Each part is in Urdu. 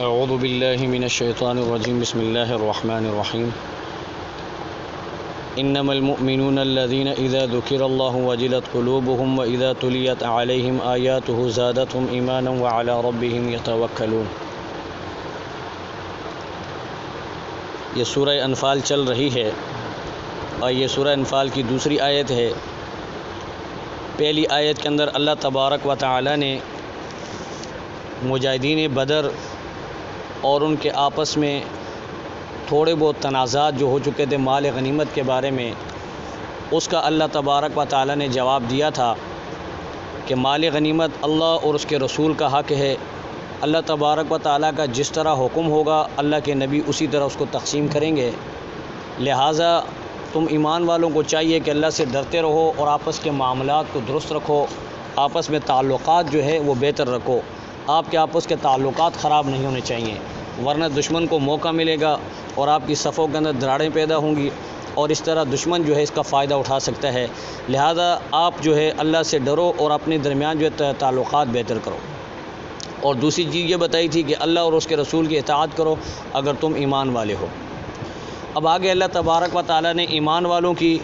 اعوذ باللہ من الشیطان الرجیم بسم اللہ الرحمن الرحیم انما المؤمنون الذین اذا ذکر اللہ وجلت قلوبهم واذا تلیت علیہم آیاتہ زادتهم ایمانا وعلی ربهم یتوکلون۔ یہ سورہ انفال چل رہی ہے اور یہ سورہ انفال کی دوسری آیت ہے۔ پہلی آیت کے اندر اللہ تبارک و تعالی نے مجاہدین بدر اور ان کے آپس میں تھوڑے بہت تنازعات جو ہو چکے تھے مال غنیمت کے بارے میں، اس کا اللہ تبارک و تعالی نے جواب دیا تھا کہ مال غنیمت اللہ اور اس کے رسول کا حق ہے۔ اللہ تبارک و تعالی کا جس طرح حکم ہوگا اللہ کے نبی اسی طرح اس کو تقسیم کریں گے، لہٰذا تم ایمان والوں کو چاہیے کہ اللہ سے ڈرتے رہو اور آپس کے معاملات کو درست رکھو، آپس میں تعلقات جو ہے وہ بہتر رکھو۔ آپ کے آپس کے تعلقات خراب نہیں ہونے چاہیے، ورنہ دشمن کو موقع ملے گا اور آپ کی صفوں کے اندر دراڑیں پیدا ہوں گی اور اس طرح دشمن جو ہے اس کا فائدہ اٹھا سکتا ہے۔ لہذا آپ جو ہے اللہ سے ڈرو اور اپنے درمیان جو ہے تعلقات بہتر کرو۔ اور دوسری چیز یہ بتائی تھی کہ اللہ اور اس کے رسول کی اطاعت کرو اگر تم ایمان والے ہو۔ اب آگے اللہ تبارک و تعالی نے ایمان والوں کی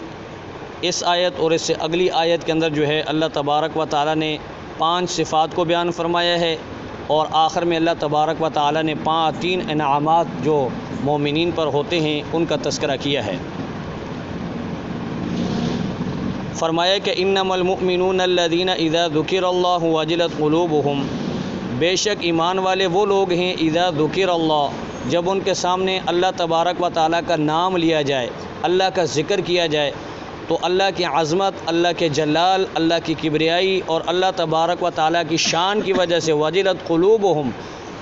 اس آیت اور اس سے اگلی آیت کے اندر جو ہے اللہ تبارک و تعالی نے 5 صفات کو بیان فرمایا ہے، اور آخر میں اللہ تبارک و تعالی نے 3 انعامات جو مومنین پر ہوتے ہیں ان کا تذکرہ کیا ہے۔ فرمایا کہ انما المؤمنون الذین اذا ذکر اللہ وجلت قلوبهم، بے شک ایمان والے وہ لوگ ہیں اذا ذکر اللہ، جب ان کے سامنے اللہ تبارک و تعالی کا نام لیا جائے، اللہ کا ذکر کیا جائے تو اللہ کی عظمت، اللہ کے جلال، اللہ کی کبریائی اور اللہ تبارک و تعالیٰ کی شان کی وجہ سے وجلت قلوبهم،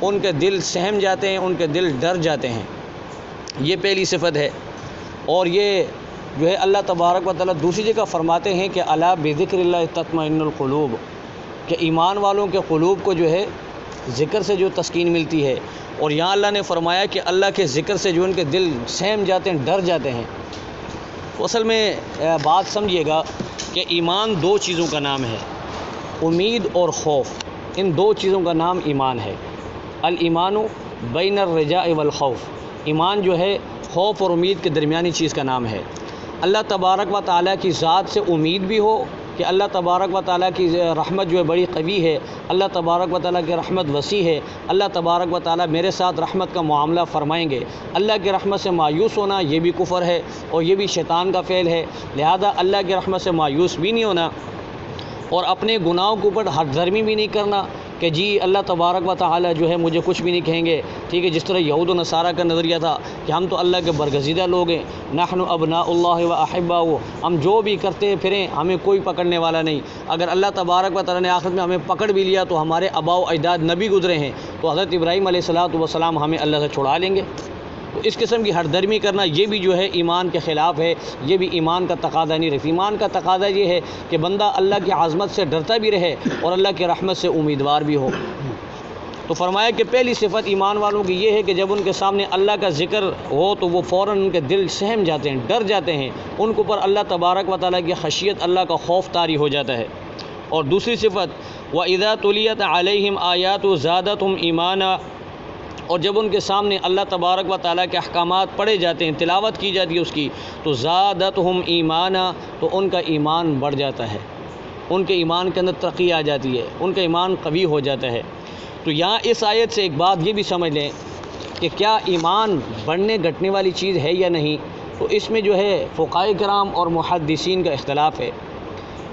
ان کے دل سہم جاتے ہیں، ان کے دل ڈر جاتے ہیں۔ یہ پہلی صفت ہے۔ اور یہ جو ہے اللہ تبارک و تعالیٰ دوسری جگہ فرماتے ہیں کہ الا بذکر اللہ تطمئن القلوب، کہ ایمان والوں کے قلوب کو جو ہے ذکر سے جو تسکین ملتی ہے۔ اور یہاں اللہ نے فرمایا کہ اللہ کے ذکر سے جو ان کے دل سہم جاتے ہیں، ڈر جاتے ہیں۔ تو اصل میں بات سمجھیے گا کہ ایمان 2 چیزوں کا نام ہے، امید اور خوف۔ ان 2 چیزوں کا نام ایمان ہے۔ الایمان بین الرجاء والخوف، ایمان جو ہے خوف اور امید کے درمیانی چیز کا نام ہے۔ اللہ تبارک و تعالیٰ کی ذات سے امید بھی ہو کہ اللہ تبارک و تعالیٰ کی رحمت جو ہے بڑی قوی ہے، اللہ تبارک و تعالیٰ کی رحمت وسیع ہے، اللہ تبارک و تعالیٰ میرے ساتھ رحمت کا معاملہ فرمائیں گے۔ اللہ کی رحمت سے مایوس ہونا یہ بھی کفر ہے اور یہ بھی شیطان کا فعل ہے، لہذا اللہ کی رحمت سے مایوس بھی نہیں ہونا اور اپنے گناہوں کے اوپر حد درمی بھی نہیں کرنا کہ جی اللہ تبارک و تعالیٰ جو ہے مجھے کچھ بھی نہیں کہیں گے، ٹھیک ہے، جس طرح یہود و نصارہ کا نظریہ تھا کہ ہم تو اللہ کے برگزیدہ لوگ ہیں، نحن ابناء اللہ و احباؤہ، ہم جو بھی کرتے پھریں ہمیں کوئی پکڑنے والا نہیں۔ اگر اللہ تبارک و تعالیٰ نے آخرت میں ہمیں پکڑ بھی لیا تو ہمارے آباء و اجداد نبی گزرے ہیں، تو حضرت ابراہیم علیہ السلام ہمیں اللہ سے چھڑا لیں گے۔ تو اس قسم کی ہر درمی کرنا یہ بھی جو ہے ایمان کے خلاف ہے، یہ بھی ایمان کا تقاضا نہیں رہتی۔ ایمان کا تقاضا یہ ہے کہ بندہ اللہ کی عظمت سے ڈرتا بھی رہے اور اللہ کی رحمت سے امیدوار بھی ہو۔ تو فرمایا کہ پہلی صفت ایمان والوں کی یہ ہے کہ جب ان کے سامنے اللہ کا ذکر ہو تو وہ فوراً ان کے دل سہم جاتے ہیں، ڈر جاتے ہیں، ان کے اوپر اللہ تبارک و تعالیٰ کی خشیت، اللہ کا خوف طاری ہو جاتا ہے۔ اور دوسری صفت وَإِذَا تُلِيَتْ عَلَيْهِمْ آيَاتُ زَادَتْهُمْ ایمانا، اور جب ان کے سامنے اللہ تبارک و تعالیٰ کے احکامات پڑھے جاتے ہیں، تلاوت کی جاتی ہے اس کی، تو زادتہم ایمانا، تو ان کا ایمان بڑھ جاتا ہے، ان کے ایمان کے اندر ترقی آ جاتی ہے، ان کا ایمان قوی ہو جاتا ہے۔ تو یہاں اس آیت سے ایک بات یہ بھی سمجھ لیں کہ کیا ایمان بڑھنے گھٹنے والی چیز ہے یا نہیں، تو اس میں جو ہے فقہاء کرام اور محدثین کا اختلاف ہے۔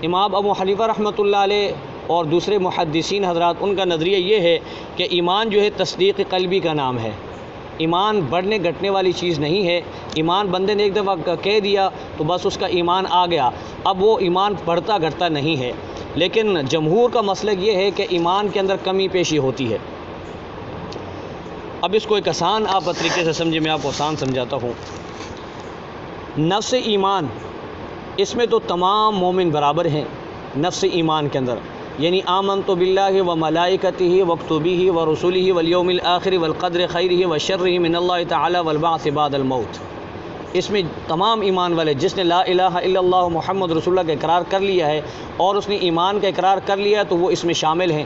امام ابو حنیفہ رحمۃ اللہ علیہ اور دوسرے محدثین حضرات ان کا نظریہ یہ ہے کہ ایمان جو ہے تصدیق قلبی کا نام ہے، ایمان بڑھنے گھٹنے والی چیز نہیں ہے۔ ایمان بندے نے ایک دفعہ کہہ دیا تو بس اس کا ایمان آ گیا، اب وہ ایمان بڑھتا گھٹتا نہیں ہے۔ لیکن جمہور کا مسلک یہ ہے کہ ایمان کے اندر کمی پیشی ہوتی ہے۔ اب اس کو ایک آسان آپ طریقے سے سمجھے، میں آپ کو آسان سمجھاتا ہوں۔ نفس ایمان، اس میں تو تمام مومن برابر ہیں نفس ایمان کے اندر، یعنی آمنت باللہ و ملائکتہ و کتبہ و رسلہ والیوم الآخر والقدر خیرہ و شرہ من اللہ تعالی والبعث بعد الموت۔ اس میں تمام ایمان والے، جس نے لا الہ الا اللہ محمد رسول اللہ کا اقرار کر لیا ہے اور اس نے ایمان کا اقرار کر لیا ہے تو وہ اس میں شامل ہیں۔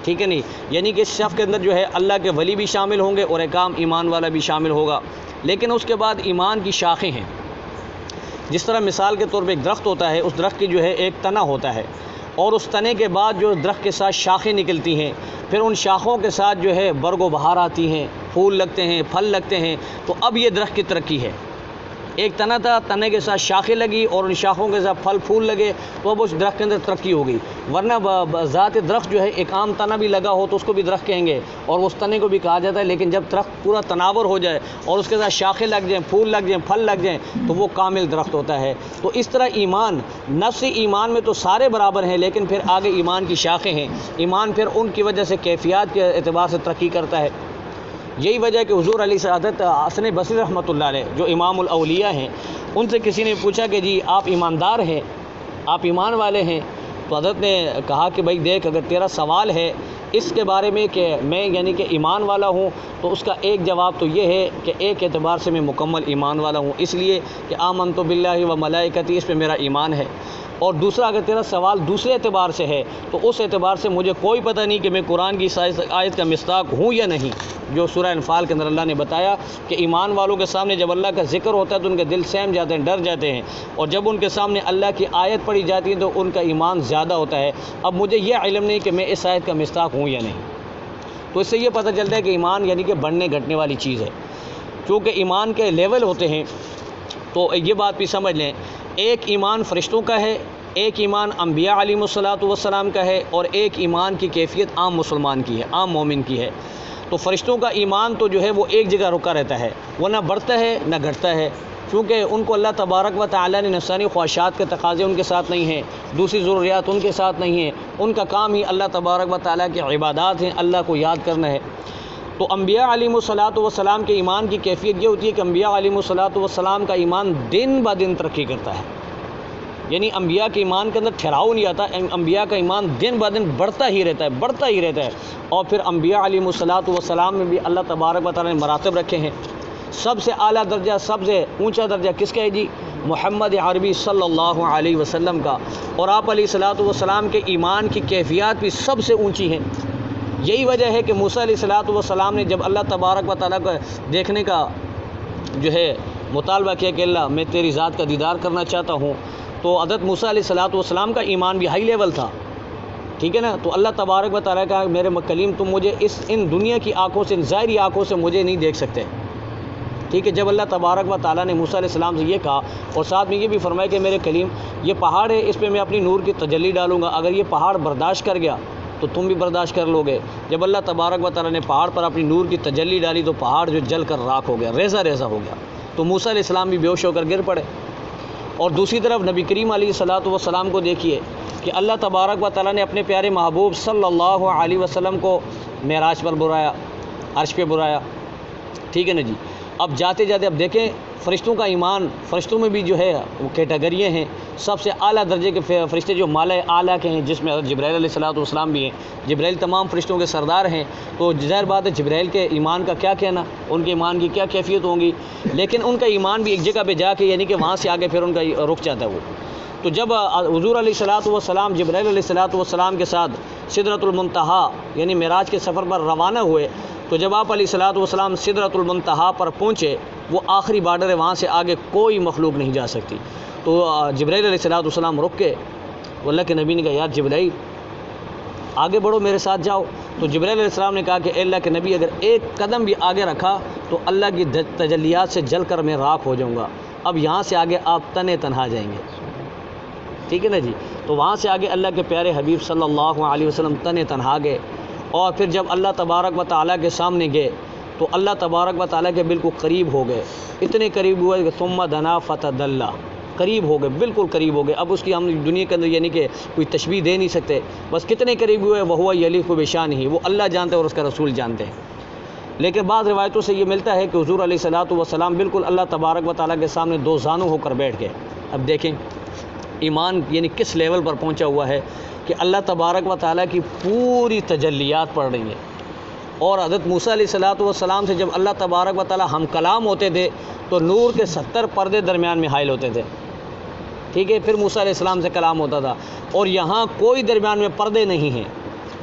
ٹھیک ہے نہیں، یعنی کہ اس شف کے اندر جو ہے اللہ کے ولی بھی شامل ہوں گے اور ایک عام ایمان والا بھی شامل ہوگا۔ لیکن اس کے بعد ایمان کی شاخیں ہیں، جس طرح مثال کے طور پہ ایک درخت ہوتا ہے، اس درخت کی جو ہے ایک تنا ہوتا ہے، اور اس تنے کے بعد جو درخت کے ساتھ شاخیں نکلتی ہیں، پھر ان شاخوں کے ساتھ جو ہے برگ و بہار آتی ہیں، پھول لگتے ہیں، پھل لگتے ہیں، تو اب یہ درخت کی ترقی ہے۔ ایک تنا تھا، تنے کے ساتھ شاخیں لگی اور ان شاخوں کے ساتھ پھل پھول لگے، تو اب اس درخت کے اندر ترقی ہو گئی۔ ورنہ ذات درخت جو ہے ایک عام تنا بھی لگا ہو تو اس کو بھی درخت کہیں گے اور اس تنے کو بھی کہا جاتا ہے، لیکن جب درخت پورا تناور ہو جائے اور اس کے ساتھ شاخیں لگ جائیں، پھول لگ جائیں، پھل لگ جائیں، تو وہ کامل درخت ہوتا ہے۔ تو اس طرح ایمان، نفس ایمان میں تو سارے برابر ہیں، لیکن پھر آگے ایمان کی شاخیں ہیں۔ ایمان پھر ان کی وجہ سے کیفیات کے اعتبار سے ترقی کرتا ہے۔ یہی وجہ ہے کہ حضور علیہ سعادت حسن بصری رحمۃ اللہ علیہ جو امام الاولیاء ہیں، ان سے کسی نے پوچھا کہ جی آپ ایماندار ہیں، آپ ایمان والے ہیں؟ تو حضرت نے کہا کہ بھائی دیکھ، اگر تیرا سوال ہے اس کے بارے میں کہ میں یعنی کہ ایمان والا ہوں، تو اس کا ایک جواب تو یہ ہے کہ ایک اعتبار سے میں مکمل ایمان والا ہوں، اس لیے کہ آمنت باللہ و ملائکتی، اس پہ میرا ایمان ہے۔ اور دوسرا، اگر تیرا سوال دوسرے اعتبار سے ہے تو اس اعتبار سے مجھے کوئی پتہ نہیں کہ میں قرآن کی آیت کا مصداق ہوں یا نہیں، جو سورہ انفال کے اندر اللہ نے بتایا کہ ایمان والوں کے سامنے جب اللہ کا ذکر ہوتا ہے تو ان کے دل سہم جاتے ہیں، ڈر جاتے ہیں، اور جب ان کے سامنے اللہ کی آیت پڑھی جاتی ہے تو ان کا ایمان زیادہ ہوتا ہے۔ اب مجھے یہ علم نہیں کہ میں اس آیت کا مصداق ہوں یا نہیں، تو اس سے یہ پتہ چلتا ہے کہ ایمان یعنی کہ بڑھنے گھٹنے والی چیز ہے۔ چونکہ ایمان کے لیول ہوتے ہیں، تو یہ بات بھی سمجھ لیں، ایک ایمان فرشتوں کا ہے، ایک ایمان انبیاء علیہم الصلاۃ والسلام کا ہے، اور ایک ایمان کی کیفیت عام مسلمان کی ہے، عام مومن کی ہے۔ تو فرشتوں کا ایمان تو جو ہے وہ ایک جگہ رکا رہتا ہے، وہ نہ بڑھتا ہے نہ گھٹتا ہے، کیونکہ ان کو اللہ تبارک و تعالیٰ نے نفسانی خواہشات کے تقاضے ان کے ساتھ نہیں ہیں، دوسری ضروریات ان کے ساتھ نہیں ہیں، ان کا کام ہی اللہ تبارک و تعالیٰ کی عبادات ہیں، اللہ کو یاد کرنا ہے۔ تو انبیاء علیہم الصلاۃ والسلام کے ایمان کی کیفیت یہ ہوتی ہے کہ انبیاء علیہم الصلاۃ والسلام کا ایمان دن بہ دن ترقی کرتا ہے، یعنی انبیاء کے ایمان کے اندر ٹھہراؤ نہیں آتا، انبیاء کا ایمان دن بہ دن بڑھتا ہی رہتا ہے، بڑھتا ہی رہتا ہے۔ اور پھر انبیاء علیہم الصلاۃ والسلام میں بھی اللہ تبارک و تعالیٰ نے مراتب رکھے ہیں۔ سب سے اعلیٰ درجہ، سب سے اونچا درجہ کس کا ہے جی؟ محمد عربی صلی اللہ علیہ وسلم کا، اور آپ علیہ الصلاۃ والسلام کے ایمان کی کیفیات بھی سب سے اونچی ہیں۔ یہی وجہ ہے کہ موسیٰ علیہ الصلاۃ والسلام نے جب اللہ تبارک و تعالیٰ کو دیکھنے کا جو ہے مطالبہ کیا کہ اللہ میں تیری ذات کا دیدار کرنا چاہتا ہوں، تو حضرت موسیٰ علیہ الصلاۃ والسلام کا ایمان بھی ہائی لیول تھا، ٹھیک ہے نا؟ تو اللہ تبارک و تعالیٰ کا میرے کلیم تم مجھے ان دنیا کی آنکھوں سے، ان ظاہری آنکھوں سے مجھے نہیں دیکھ سکتے، ٹھیک ہے؟ جب اللہ تبارک و تعالیٰ نے موسیٰ علیہ السلام سے یہ کہا، اور ساتھ میں یہ بھی فرمایا کہ میرے کلیم یہ پہاڑ ہے، اس پہ میں اپنی نور کی تجلی ڈالوں گا، اگر یہ پہاڑ برداشت کر گیا تو تم بھی برداشت کر لو گے۔ جب اللہ تبارک و تعالیٰ نے پہاڑ پر اپنی نور کی تجلی ڈالی تو پہاڑ جو جل کر راکھ ہو گیا، ریزہ ریزہ ہو گیا، تو موسیٰ علیہ السلام بھی بے ہوش ہو کر گر پڑے۔ اور دوسری طرف نبی کریم علیہ الصلاۃ والسلام کو دیکھیے کہ اللہ تبارک و تعالیٰ نے اپنے پیارے محبوب صلی اللہ علیہ وسلم کو معراج پر بلایا، عرش پہ بلایا، ٹھیک ہے نا جی؟ اب جاتے جاتے اب دیکھیں فرشتوں کا ایمان، فرشتوں میں بھی جو ہے وہ کیٹیگریاں ہیں، سب سے اعلیٰ درجے کے فرشتے جو مالا اعلیٰ کے ہیں، جس میں حضرت جبرائیل علیہ الصلاۃ والسلام بھی ہیں۔ جبرائیل تمام فرشتوں کے سردار ہیں، تو ظاہر بات ہے جبرائیل کے ایمان کا کیا کہنا، ان کے ایمان کی کیا کیفیت ہوں گی، لیکن ان کا ایمان بھی ایک جگہ پہ جا کے یعنی کہ وہاں سے آگے پھر ان کا رک جاتا ہے وہ۔ تو جب حضور علیہ الصلاۃ والسلام جبرائیل علیہ الصلاۃ والسلام کے ساتھ سدرۃ المنتہا یعنی معراج کے سفر پر روانہ ہوئے، تو جب آپ علیہ الصلاۃ والسلام سدرۃ المنتہا پر پہنچے، وہ آخری بارڈر ہے، وہاں سے آگے کوئی مخلوق نہیں جا سکتی، تو جبرائیل علیہ الصلاۃ والسلام رک کے اللہ کے نبی نے کہا یار جبرائیل آگے بڑھو، میرے ساتھ جاؤ۔ تو جبرائیل علیہ السلام نے کہا کہ اے اللہ کے نبی اگر ایک قدم بھی آگے رکھا تو اللہ کی تجلیات سے جل کر میں راکھ ہو جاؤں گا، اب یہاں سے آگے آپ تنے تنہا جائیں گے، ٹھیک ہے نا جی؟ تو وہاں سے آگے اللہ کے پیارے حبیب صلی اللہ علیہ وسلم تنے تنہا گئے، اور پھر جب اللہ تبارک و تعالیٰ کے سامنے گئے تو اللہ تبارک و تعالیٰ کے بالکل قریب ہو گئے، اتنے قریب ہوئے کہ ثم دنا فتدلی، قریب ہو گئے، بالکل قریب ہو گئے۔ اب اس کی ہم دنیا کے اندر یعنی کہ کوئی تشبیہ دے نہیں سکتے، بس کتنے قریب ہوئے، وہو یلیق بشانہ، وہ اللہ جانتے ہیں اور اس کا رسول جانتے ہیں۔ لیکن بعض روایتوں سے یہ ملتا ہے کہ حضور علیہ الصلاۃ والسلام بالکل اللہ تبارک و تعالیٰ کے سامنے دو زانو ہو کر بیٹھ گئے۔ اب دیکھیں ایمان یعنی کس لیول پر پہنچا ہوا ہے کہ اللہ تبارک و تعالیٰ کی پوری تجلیات پڑھ رہی ہیں، اور حضرت موسیٰ علیہ الصلاۃ والسلام سے جب اللہ تبارک و تعالیٰ ہم کلام ہوتے تھے تو نور کے 70 پردے درمیان میں حائل ہوتے تھے، ٹھیک ہے؟ پھر موسیٰ علیہ السلام سے کلام ہوتا تھا، اور یہاں کوئی درمیان میں پردے نہیں ہیں،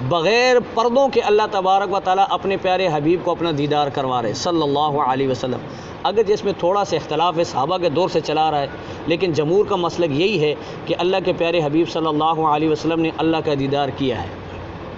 بغیر پردوں کے اللہ تبارک و تعالیٰ اپنے پیارے حبیب کو اپنا دیدار کروا رہے صلی اللہ علیہ وسلم. اگر جس میں تھوڑا سا اختلاف ہے صحابہ کے دور سے چلا رہا ہے، لیکن جمہور کا مسلک یہی ہے کہ اللہ کے پیارے حبیب صلی اللہ علیہ وسلم نے اللہ کا دیدار کیا ہے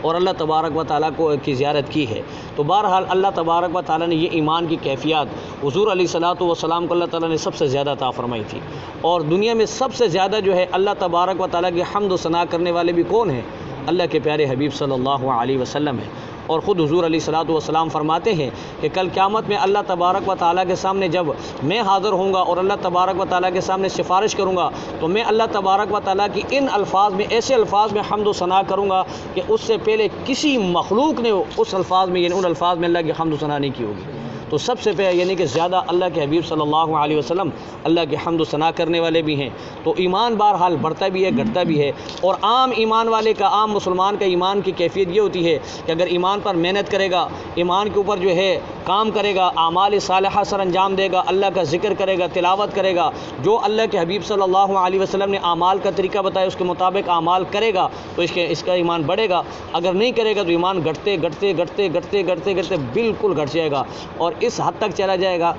اور اللہ تبارک و تعالیٰ کی زیارت کی ہے. تو بہرحال اللہ تبارک و تعالیٰ نے یہ ایمان کی کیفیات حضور علیہ الصلوۃ والسلام کو اللہ تعالیٰ نے سب سے زیادہ عطا فرمائی تھی. اور دنیا میں سب سے زیادہ جو ہے اللہ تبارک و تعالیٰ کی حمد و ثنا کرنے والے بھی کون ہیں؟ اللہ کے پیارے حبیب صلی اللہ علیہ وسلم ہے. اور خود حضور علیہ الصلوۃ والسلام فرماتے ہیں کہ کل قیامت میں اللہ تبارک و تعالیٰ کے سامنے جب میں حاضر ہوں گا اور اللہ تبارک و تعالیٰ کے سامنے سفارش کروں گا تو میں اللہ تبارک و تعالیٰ کی ان الفاظ میں، ایسے الفاظ میں حمد و ثنا کروں گا کہ اس سے پہلے کسی مخلوق نے اس الفاظ میں، یعنی ان الفاظ میں اللہ کی حمد و ثنا نہیں کی ہوگی. تو سب سے پہلے یعنی کہ زیادہ اللہ کے حبیب صلی اللہ علیہ وسلم اللہ کی حمد و ثنا کرنے والے بھی ہیں. تو ایمان بہرحال بڑھتا بھی ہے، گھٹتا بھی ہے. اور عام ایمان والے کا، عام مسلمان کا ایمان کی کیفیت یہ ہوتی ہے کہ اگر ایمان پر محنت کرے گا، ایمان کے اوپر جو ہے کام کرے گا، اعمال صالحہ سر انجام دے گا، اللہ کا ذکر کرے گا، تلاوت کرے گا، جو اللہ کے حبیب صلی اللہ علیہ وسلم نے اعمال کا طریقہ بتایا اس کے مطابق اعمال کرے گا تو اس کا ایمان بڑھے گا. اگر نہیں کرے گا تو ایمان گھٹتے گھٹتے گھٹتے گھٹتے گھٹتے گھٹتے بالکل گھٹ جائے گا اور اس حد تک چلا جائے گا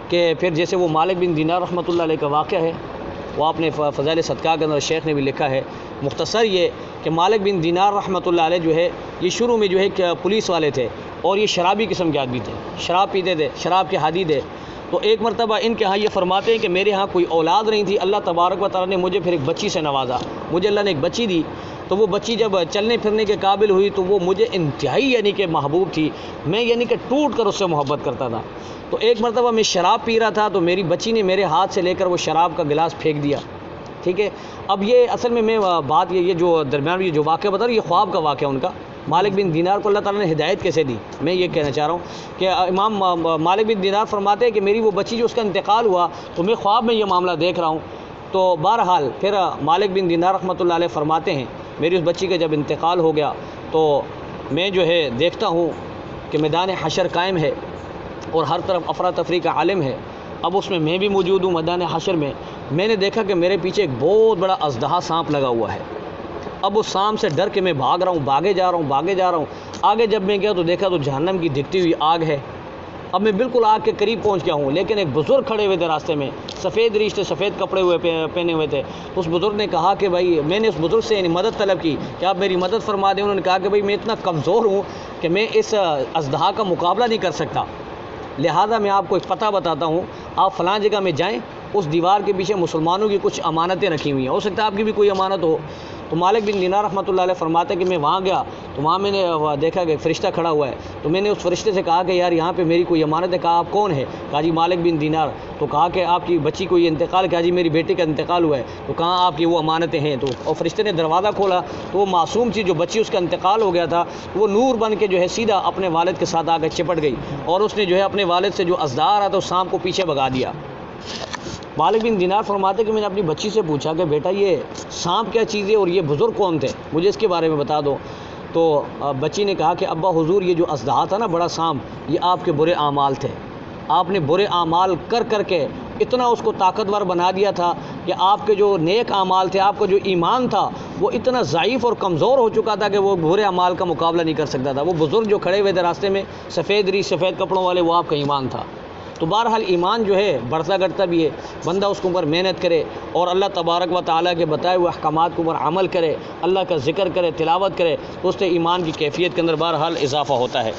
کہ پھر جیسے وہ مالک بن دینار رحمۃ اللہ علیہ کا واقعہ ہے، وہ آپ نے فضائل صدقہ کے اندر شیخ نے بھی لکھا ہے. مختصر یہ کہ مالک بن دینار رحمۃ اللہ علیہ جو ہے یہ شروع میں جو ہے کہ پولیس والے تھے اور یہ شرابی قسم کے آدمی تھے، شراب پیتے تھے، شراب کے عادی تھے. تو ایک مرتبہ ان کے ہاں یہ فرماتے ہیں کہ میرے ہاں کوئی اولاد نہیں تھی، اللہ تبارک و تعالیٰ نے مجھے پھر ایک بچی سے نوازا، مجھے اللہ نے ایک بچی دی. تو وہ بچی جب چلنے پھرنے کے قابل ہوئی تو وہ مجھے انتہائی یعنی کہ محبوب تھی، میں یعنی کہ ٹوٹ کر اس سے محبت کرتا تھا. تو ایک مرتبہ میں شراب پی رہا تھا تو میری بچی نے میرے ہاتھ سے لے کر وہ شراب کا گلاس پھینک دیا. ٹھیک ہے، اب یہ اصل میں بات یہ جو درمیان یہ جو واقعہ بتا رہا ہوں یہ خواب کا واقعہ ان کا. مالک بن دینار کو اللہ تعالیٰ نے ہدایت کیسے دی، میں یہ کہنا چاہ رہا ہوں کہ امام مالک بن دینار فرماتے ہیں کہ میری وہ بچی جو اس کا انتقال ہوا تو میں خواب میں یہ معاملہ دیکھ رہا ہوں. تو بہرحال پھر مالک بن دینار رحمۃ اللہ علیہ فرماتے ہیں میری اس بچی کا جب انتقال ہو گیا تو میں جو ہے دیکھتا ہوں کہ میدان حشر قائم ہے اور ہر طرف افراتفری کا عالم ہے. اب اس میں بھی موجود ہوں میدان حشر میں. میں نے دیکھا کہ میرے پیچھے ایک بہت بڑا اژدہا سانپ لگا ہوا ہے. اب اس سانپ سے ڈر کے میں بھاگ رہا ہوں، بھاگے جا رہا ہوں. آگے جب میں گیا تو دیکھا تو جہنم کی دکھتی ہوئی آگ ہے. اب میں بالکل آگ کے قریب پہنچ گیا ہوں، لیکن ایک بزرگ کھڑے ہوئے تھے راستے میں، سفید ریش تھے، سفید کپڑے پہنے ہوئے تھے. اس بزرگ نے کہا کہ بھائی، میں نے اس بزرگ سے یعنی مدد طلب کی کہ آپ میری مدد فرما دیں. انہوں نے کہا کہ بھائی میں اتنا کمزور ہوں کہ میں اس اژدہا کا مقابلہ نہیں کر سکتا، لہذا میں آپ کو ایک پتہ بتاتا ہوں، آپ فلاں جگہ میں جائیں، اس دیوار کے پیچھے مسلمانوں کی کچھ امانتیں رکھی ہوئی ہیں، ہو سکتا ہے آپ کی بھی کوئی امانت ہو. تو مالک بن دینار رحمۃ اللہ علیہ فرماتے ہیں کہ میں وہاں گیا تو وہاں میں نے دیکھا کہ ایک فرشتہ کھڑا ہوا ہے. تو میں نے اس فرشتے سے کہا کہ یار یہاں پہ میری کوئی امانت ہے. کہا آپ کون ہے؟ کہا جی مالک بن دینار. تو کہا کہ آپ کی بچی کو یہ انتقال، کہا جی میری بیٹی کا انتقال ہوا ہے. تو کہاں آپ کی وہ امانتیں ہیں؟ تو فرشتے نے دروازہ کھولا تو وہ معصوم چیز جو بچی اس کا انتقال ہو گیا تھا وہ نور بن کے جو ہے سیدھا اپنے والد کے ساتھ آ کر چپٹ گئی اور اس نے جو ہے اپنے والد سے جو اژدہا آ رہا تھا اس سانپ کو پیچھے بھگا دیا. مالک بن دینار فرماتے کہ میں نے اپنی بچی سے پوچھا کہ بیٹا یہ سانپ کیا چیز ہے اور یہ بزرگ کون تھے، مجھے اس کے بارے میں بتا دو. تو بچی نے کہا کہ ابا حضور یہ جو اژدہا تھا نا بڑا سانپ، یہ آپ کے برے اعمال تھے. آپ نے برے اعمال کر کر کے اتنا اس کو طاقتور بنا دیا تھا کہ آپ کے جو نیک اعمال تھے، آپ کا جو ایمان تھا وہ اتنا ضعیف اور کمزور ہو چکا تھا کہ وہ برے اعمال کا مقابلہ نہیں کر سکتا تھا. وہ بزرگ جو کھڑے ہوئے تھے راستے میں سفید ریش سفید کپڑوں والے، وہ آپ کا ایمان تھا. تو بہرحال ایمان جو ہے بڑھتا گھٹتا بھی ہے، بندہ اس کے اوپر محنت کرے اور اللہ تبارک و تعالیٰ کے بتائے ہوئے احکامات کے اوپر عمل کرے، اللہ کا ذکر کرے، تلاوت کرے تو اس سے ایمان کی کیفیت کے اندر بہرحال اضافہ ہوتا ہے.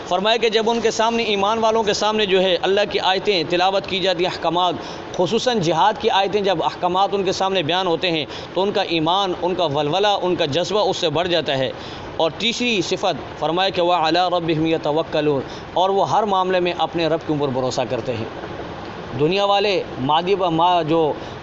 فرمایا کہ جب ان کے سامنے، ایمان والوں کے سامنے جو ہے اللہ کی آیتیں تلاوت کی جاتی ہیں، احکامات، خصوصاً جہاد کی آیتیں جب احکامات ان کے سامنے بیان ہوتے ہیں تو ان کا ایمان، ان کا ولولہ، ان کا جذبہ اس سے بڑھ جاتا ہے. اور تیسری صفت فرمایا کہ وَعَلَىٰ رَبِّهِمْ يَتَوَكَّلُونَ، اور وہ ہر معاملے میں اپنے رب کے اوپر بھروسہ کرتے ہیں. دنیا والے جو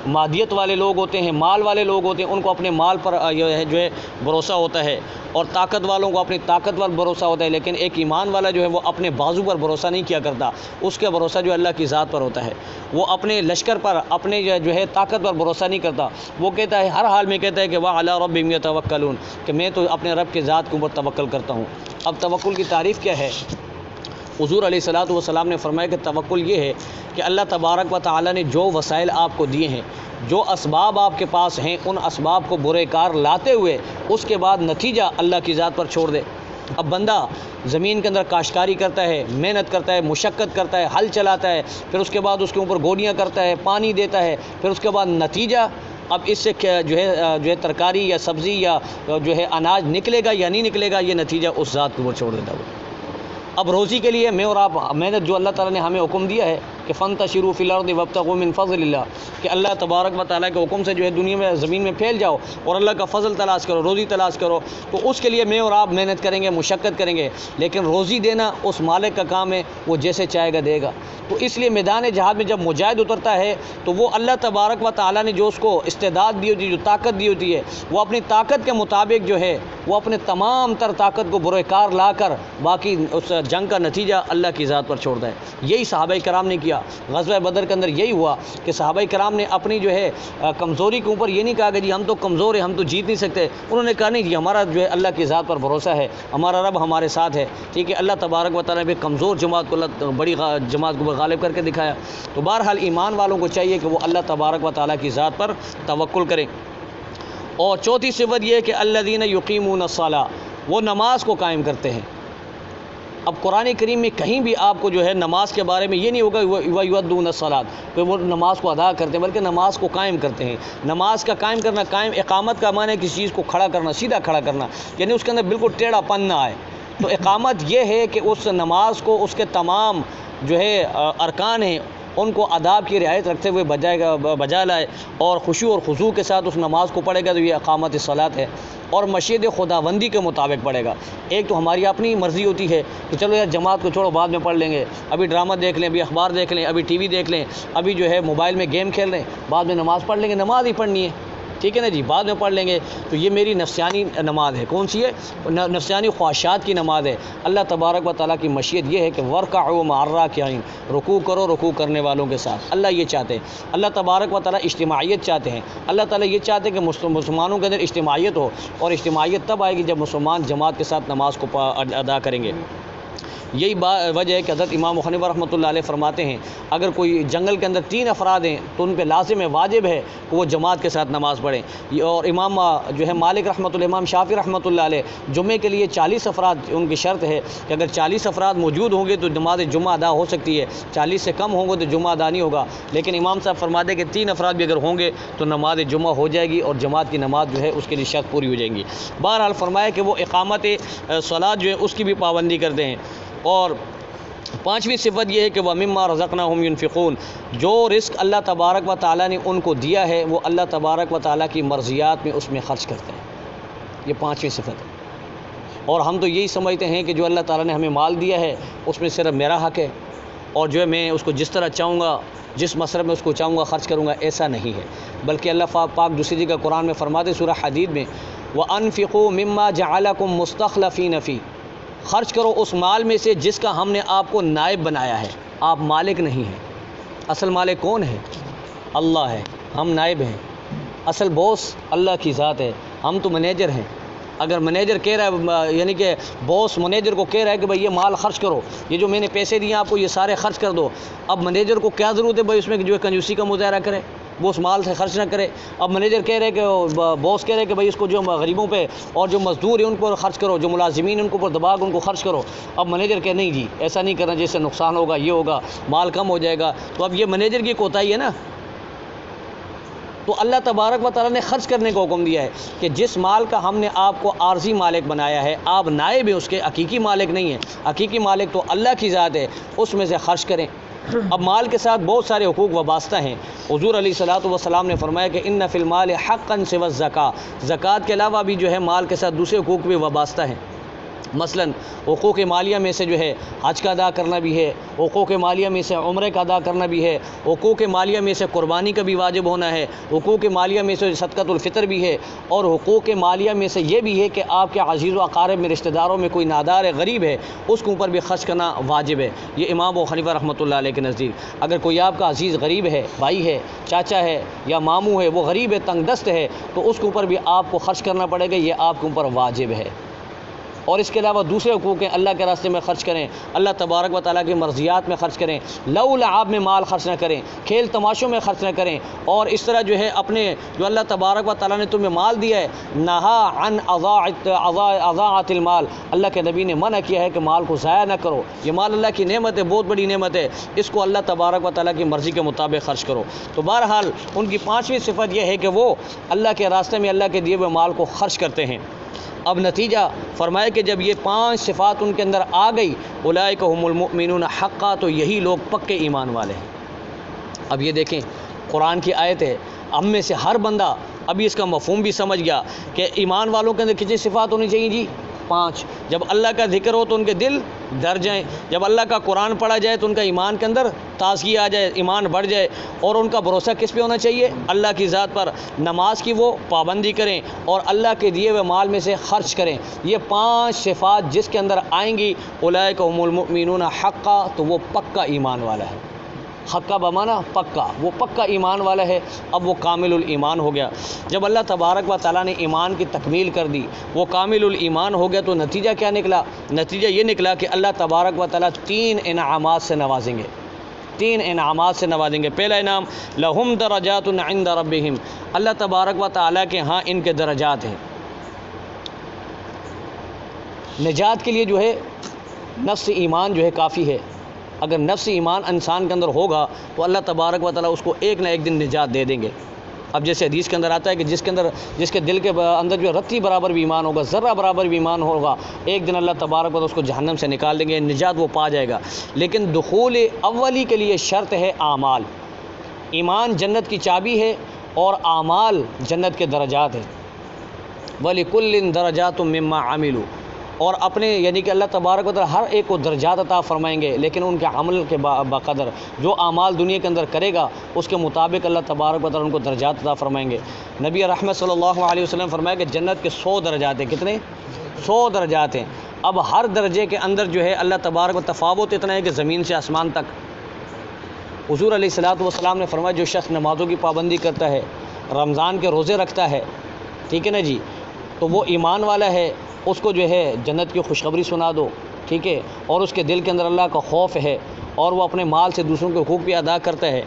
مادیت والے لوگ ہوتے ہیں، مال والے لوگ ہوتے ہیں، ان کو اپنے مال پر جو ہے بھروسہ ہوتا ہے اور طاقت والوں کو اپنی طاقت پر بھروسہ ہوتا ہے. لیکن ایک ایمان والا جو ہے وہ اپنے بازو پر بھروسہ نہیں کیا کرتا، اس کا بھروسہ جو اللہ کی ذات پر ہوتا ہے. وہ اپنے لشکر پر، اپنے جو ہے طاقت پر بھروسہ نہیں کرتا. وہ کہتا ہے ہر حال میں کہتا ہے کہ وَعَلَىٰ رَبِّهِمْ يَتَوَكَّلُونَ، کہ میں تو اپنے رب کے ذات کے اوپر توکل کرتا ہوں. اب توکل کی تعریف کیا ہے؟ حضور علیہ الصلوۃ والسلام نے فرمایا کہ توکل یہ ہے کہ اللہ تبارک و تعالیٰ نے جو وسائل آپ کو دیے ہیں، جو اسباب آپ کے پاس ہیں ان اسباب کو برے کار لاتے ہوئے اس کے بعد نتیجہ اللہ کی ذات پر چھوڑ دے۔ اب بندہ زمین کے اندر کاشتکاری کرتا ہے، محنت کرتا ہے، مشقت کرتا ہے، ہل چلاتا ہے، پھر اس کے بعد اس کے اوپر گوڑیاں کرتا ہے، پانی دیتا ہے، پھر اس کے بعد نتیجہ اب اس سے جو ہے ترکاری یا سبزی یا جو ہے اناج نکلے گا یا نہیں نکلے گا، یہ نتیجہ اس ذات کے اوپر چھوڑ دیتا ہے۔ اب روزی کے لیے میں اور آپ محنت جو اللہ تعالیٰ نے ہمیں حکم دیا ہے کہ فانتشروا فی الارض وابتغوا من فضل اللہ، کہ اللہ تبارک و تعالیٰ کے حکم سے جو ہے دنیا میں زمین میں پھیل جاؤ اور اللہ کا فضل تلاش کرو، روزی تلاش کرو، تو اس کے لیے میں اور آپ محنت کریں گے، مشقت کریں گے، لیکن روزی دینا اس مالک کا کام ہے، وہ جیسے چاہے گا دے گا۔ تو اس لیے میدان جہاد میں جب مجاہد اترتا ہے تو وہ اللہ تبارک و تعالیٰ نے جو اس کو استعداد دی ہوتی ہے، جو طاقت دی ہوتی ہے، وہ اپنی طاقت کے مطابق جو ہے وہ اپنے تمام تر طاقت کو برے کار لا کر باقی اس جنگ کا نتیجہ اللہ کی ذات پر چھوڑتا ہے۔ یہی صحابہ کرام نے کیا۔ غزوہ بدر کے اندر یہی ہوا کہ صحابہ کرام نے اپنی جو ہے کمزوری کے اوپر یہ نہیں کہا کہ جی ہم تو کمزور ہیں، ہم تو جیت نہیں سکتے، انہوں نے کہا نہیں جی ہمارا جو ہے اللہ کی ذات پر بھروسہ ہے، ہمارا رب ہمارے ساتھ ہے، ٹھیک ہے۔ اللہ تبارک و تعالیٰ نے کمزور جماعت کو بڑی جماعت کو غالب کر کے دکھایا۔ تو بہرحال ایمان والوں کو چاہیے کہ وہ اللہ تبارک و تعالیٰ کی ذات پر توکل کریں۔ اور چوتھی صفت یہ ہے کہ الذین یقیمون الصلاۃ، وہ نماز کو قائم کرتے ہیں۔ اب قرآن کریم میں کہیں بھی آپ کو جو ہے نماز کے بارے میں یہ نہیں ہوگا وَيُؤَدُّونَ الصَّلَاۃ کہ وہ نماز کو ادا کرتے ہیں، بلکہ نماز کو قائم کرتے ہیں۔ نماز کا قائم کرنا، قائم اقامت کا معنی ہے کسی چیز کو کھڑا کرنا، سیدھا کھڑا کرنا، یعنی اس کے اندر بالکل ٹیڑھا پن نہ آئے۔ تو اقامت یہ ہے کہ اس نماز کو اس کے تمام جو ہے ارکان ہیں ان کو آداب کی رعایت رکھتے ہوئے بجا لائے اور خشوع اور خضوع کے ساتھ اس نماز کو پڑھے گا، تو یہ اقامت الصلاۃ ہے، اور مشیت خداوندی کے مطابق پڑھے گا۔ ایک تو ہماری اپنی مرضی ہوتی ہے کہ چلو یار جماعت کو چھوڑو بعد میں پڑھ لیں گے، ابھی ڈرامہ دیکھ لیں، ابھی اخبار دیکھ لیں، ابھی ٹی وی دیکھ لیں، ابھی جو ہے موبائل میں گیم کھیل لیں، بعد میں نماز پڑھ لیں گے، نماز ہی پڑھنی ہے، ٹھیک ہے نا جی، بعد میں پڑھ لیں گے۔ تو یہ میری نفسانی نماز ہے۔ کون سی ہے؟ نفسانی خواہشات کی نماز ہے۔ اللہ تبارک و تعالیٰ کی مشیت یہ ہے کہ وَارْكَعُوا مَعَ الرَّاكِعِينَ، رکوع کرو رکوع کرنے والوں کے ساتھ۔ اللہ یہ چاہتے ہیں، اللہ تبارک و تعالیٰ اجتماعیت چاہتے ہیں۔ اللہ تعالیٰ یہ چاہتے ہیں کہ مسلمانوں کے اندر اجتماعیت ہو، اور اجتماعیت تب آئے گی جب مسلمان جماعت کے ساتھ نماز کو ادا کریں گے۔ یہی وجہ ہے کہ حضرت امام حنیفہ رحمۃ اللہ علیہ فرماتے ہیں اگر کوئی جنگل کے اندر 3 افراد ہیں تو ان پہ لازم ہے، واجب ہے کہ وہ جماعت کے ساتھ نماز پڑھیں۔ اور امام جو ہے مالک رحمۃ اللہ، امام شافعی رحمۃ اللہ علیہ جمعے کے لیے 40 افراد ان کی شرط ہے کہ اگر 40 افراد موجود ہوں گے تو نماز جمعہ ادا ہو سکتی ہے، 40 سے کم ہوں گے تو جمعہ ادا نہیں ہوگا۔ لیکن امام صاحب فرماتے ہیں کہ 3 افراد بھی اگر ہوں گے تو نماز جمعہ ہو جائے گی اور جماعت کی نماز جو ہے اس کے لیے شرط پوری ہو جائیں گی۔ بہرحال فرمایا کہ وہ اقامت صلاۃ جو ہے اس کی بھی پابندی کرتے ہیں۔ اور 5ویں صفت یہ ہے کہ وَمِمَّا رَزَقْنَاهُمْ يُنْفِقُونَ، جو رزق اللہ تبارک و تعالیٰ نے ان کو دیا ہے وہ اللہ تبارک و تعالیٰ کی مرضیات میں اس میں خرچ کرتے ہیں۔ یہ 5ویں صفت ہے۔ اور ہم تو یہی سمجھتے ہیں کہ جو اللہ تعالیٰ نے ہمیں مال دیا ہے اس میں صرف میرا حق ہے، اور جو ہے میں اس کو جس طرح چاہوں گا، جس مصرف میں اس کو چاہوں گا خرچ کروں گا، ایسا نہیں ہے۔ بلکہ اللہ پاک دوسری جگہ قرآن میں فرماتے سورہ حدید میں وَأَنفِقُوا مِمَّا جَعَلَكُم مُسْتَخْلَفِينَ فِيهِ، خرچ کرو اس مال میں سے جس کا ہم نے آپ کو نائب بنایا ہے۔ آپ مالک نہیں ہیں، اصل مالک کون ہے؟ اللہ ہے، ہم نائب ہیں۔ اصل باس اللہ کی ذات ہے، ہم تو مینیجر ہیں۔ اگر مینیجر کہہ رہا ہے، یعنی کہ باس مینیجر کو کہہ رہا ہے کہ بھائی یہ مال خرچ کرو، یہ جو میں نے پیسے دیے آپ کو یہ سارے خرچ کر دو، اب مینیجر کو کیا ضرورت ہے بھائی اس میں جو ہے کنجوسی کا مظاہرہ کرے، وہ اس مال سے خرچ نہ کرے۔ اب مینیجر کہہ رہے کہ باس کہہ رہے کہ بھائی اس کو جو غریبوں پہ اور جو مزدور ہیں ان پر خرچ کرو، جو ملازمین ان کو پر دبا کے ان کو خرچ کرو۔ اب مینیجر کہے نہیں جی ایسا نہیں کرنا، جس سے نقصان ہوگا، یہ ہوگا، مال کم ہو جائے گا۔ تو اب یہ مینیجر کی کوتاہی ہے نا۔ تو اللہ تبارک و تعالیٰ نے خرچ کرنے کو حکم دیا ہے کہ جس مال کا ہم نے آپ کو عارضی مالک بنایا ہے، آپ نائب ہیں اس کے، حقیقی مالک نہیں ہیں، حقیقی مالک تو اللہ کی ذات ہے، اس میں سے خرچ کریں۔ اب مال کے ساتھ بہت سارے حقوق وابستہ ہیں۔ حضور علیہ الصلوۃ والسلام نے فرمایا کہ ان فی المال حقا سوی الزکاۃ، زکوٰۃ کے علاوہ بھی جو ہے مال کے ساتھ دوسرے حقوق بھی وابستہ ہیں۔ مثلا حقوق مالیہ میں سے جو ہے حج کا ادا کرنا بھی ہے، حقوق مالیہ میں سے عمرے کا ادا کرنا بھی ہے، حقوق مالیہ میں سے قربانی کا بھی واجب ہونا ہے، حقوق مالیہ میں سے صدقۃ الفطر بھی ہے، اور حقوق مالیہ میں سے یہ بھی ہے کہ آپ کے عزیز و اقارب میں رشتہ داروں میں کوئی نادار ہے، غریب ہے، اس کے اوپر بھی خرچ کرنا واجب ہے۔ یہ امام ابو حنیفہ رحمۃ اللہ علیہ کے نزدیک اگر کوئی آپ کا عزیز غریب ہے، بھائی ہے، چاچا ہے یا ماموں ہے، وہ غریب ہے، تنگ دست ہے، تو اس کے اوپر بھی آپ کو خرچ کرنا پڑے گا، یہ آپ کے اوپر واجب ہے۔ اور اس کے علاوہ دوسرے حقوق ہیں، اللہ کے راستے میں خرچ کریں، اللہ تبارک و تعالیٰ کی مرضیات میں خرچ کریں، لو و لعب میں مال خرچ نہ کریں، کھیل تماشوں میں خرچ نہ کریں، اور اس طرح جو ہے اپنے جو اللہ تبارک و تعالیٰ نے تمہیں مال دیا ہے، نہا عن اضاعت المال، اللہ کے نبی نے منع کیا ہے کہ مال کو ضائع نہ کرو، یہ مال اللہ کی نعمت ہے، بہت بڑی نعمت ہے، اس کو اللہ تبارک و تعالیٰ کی مرضی کے مطابق خرچ کرو۔ تو بہرحال ان کی پانچویں صفت یہ ہے کہ وہ اللہ کے راستے میں اللہ کے دیے ہوئے مال کو خرچ کرتے ہیں۔ اب نتیجہ فرمایا کہ جب یہ 5 صفات ان کے اندر آ گئی، اولئک هم المؤمنون حقا، تو یہی لوگ پکے ایمان والے ہیں۔ اب یہ دیکھیں قرآن کی آیت ہے، ہم میں سے ہر بندہ ابھی اس کا مفہوم بھی سمجھ گیا کہ ایمان والوں کے اندر کتنی صفات ہونی چاہیے جی؟ 5۔ جب اللہ کا ذکر ہو تو ان کے دل ڈر جائیں، جب اللہ کا قرآن پڑھا جائے تو ان کا ایمان کے اندر تازگی آ جائے، ایمان بڑھ جائے، اور ان کا بھروسہ کس پہ ہونا چاہیے؟ اللہ کی ذات پر، نماز کی وہ پابندی کریں اور اللہ کے دیے ہوئے مال میں سے خرچ کریں۔ یہ 5 صفات جس کے اندر آئیں گی، اولئک هم المؤمنون حقا، تو وہ پکا ایمان والا ہے۔ حقا بمانا پکا، وہ پکا ایمان والا ہے، اب وہ کامل الایمان ہو گیا۔ جب اللہ تبارک و تعالیٰ نے ایمان کی تکمیل کر دی، وہ کامل الایمان ہو گیا، تو نتیجہ کیا نکلا؟ نتیجہ یہ نکلا کہ اللہ تبارک و تعالیٰ 3 انعامات سے نوازیں گے، 3 انعامات سے نوازیں گے۔ پہلا انعام لہم درجات عند ربہم، اللہ تبارک و تعالیٰ کے ہاں ان کے درجات ہیں۔ نجات کے لیے جو ہے نفس ایمان جو ہے کافی ہے، اگر نفس ایمان انسان کے اندر ہوگا تو اللہ تبارک و تعالیٰ اس کو ایک نہ ایک دن نجات دے دیں گے۔ اب جیسے حدیث کے اندر آتا ہے کہ جس کے دل کے اندر جو رتی برابر بھی ایمان ہوگا، ذرہ برابر بھی ایمان ہوگا، ایک دن اللہ تبارک و تعالیٰ اس کو جہنم سے نکال دیں گے، نجات وہ پا جائے گا۔ لیکن دخول اولی کے لیے شرط ہے اعمال۔ ایمان جنت کی چابی ہے اور اعمال جنت کے درجات ہیں۔ وَلِكُلٍّ دَرَجَاتٌ مِّمَّا عَمِلُوا، اور اپنے یعنی کہ اللہ تبارک و تعالیٰ ہر ایک کو درجات عطا فرمائیں گے، لیکن ان کے عمل کے بقدر، جو اعمال دنیا کے اندر کرے گا اس کے مطابق اللہ تبارک و تعالیٰ ان کو درجات عطا فرمائیں گے۔ نبی رحمت صلی اللہ علیہ وسلم فرمایا کہ جنت کے 100 درجات ہیں۔ کتنے؟ 100 درجات ہیں۔ اب ہر درجے کے اندر جو ہے اللہ تبارک و تفاوت اتنا ہے کہ زمین سے آسمان تک۔ حضور علیہ الصلوۃ والسلام نے فرمایا جو شخص نمازوں کی پابندی کرتا ہے، رمضان کے روزے رکھتا ہے، ٹھیک ہے نا جی، تو وہ ایمان والا ہے، اس کو جو ہے جنت کی خوشخبری سنا دو، ٹھیک ہے، اور اس کے دل کے اندر اللہ کا خوف ہے، اور وہ اپنے مال سے دوسروں کے حقوق بھی ادا کرتا ہے،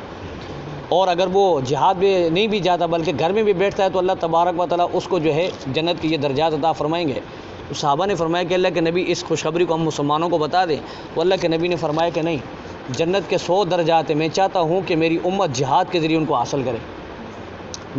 اور اگر وہ جہاد بھی نہیں بھی جاتا بلکہ گھر میں بھی بیٹھتا ہے تو اللہ تبارک و تعالیٰ اس کو جو ہے جنت کی یہ درجات عطا فرمائیں گے۔ تو صحابہ نے فرمایا کہ اللہ کے نبی اس خوشخبری کو ہم مسلمانوں کو بتا دیں، تو اللہ کے نبی نے فرمایا کہ نہیں، جنت کے 100 درجات ہیں، میں چاہتا ہوں کہ میری امت جہاد کے ذریعے ان کو حاصل کرے،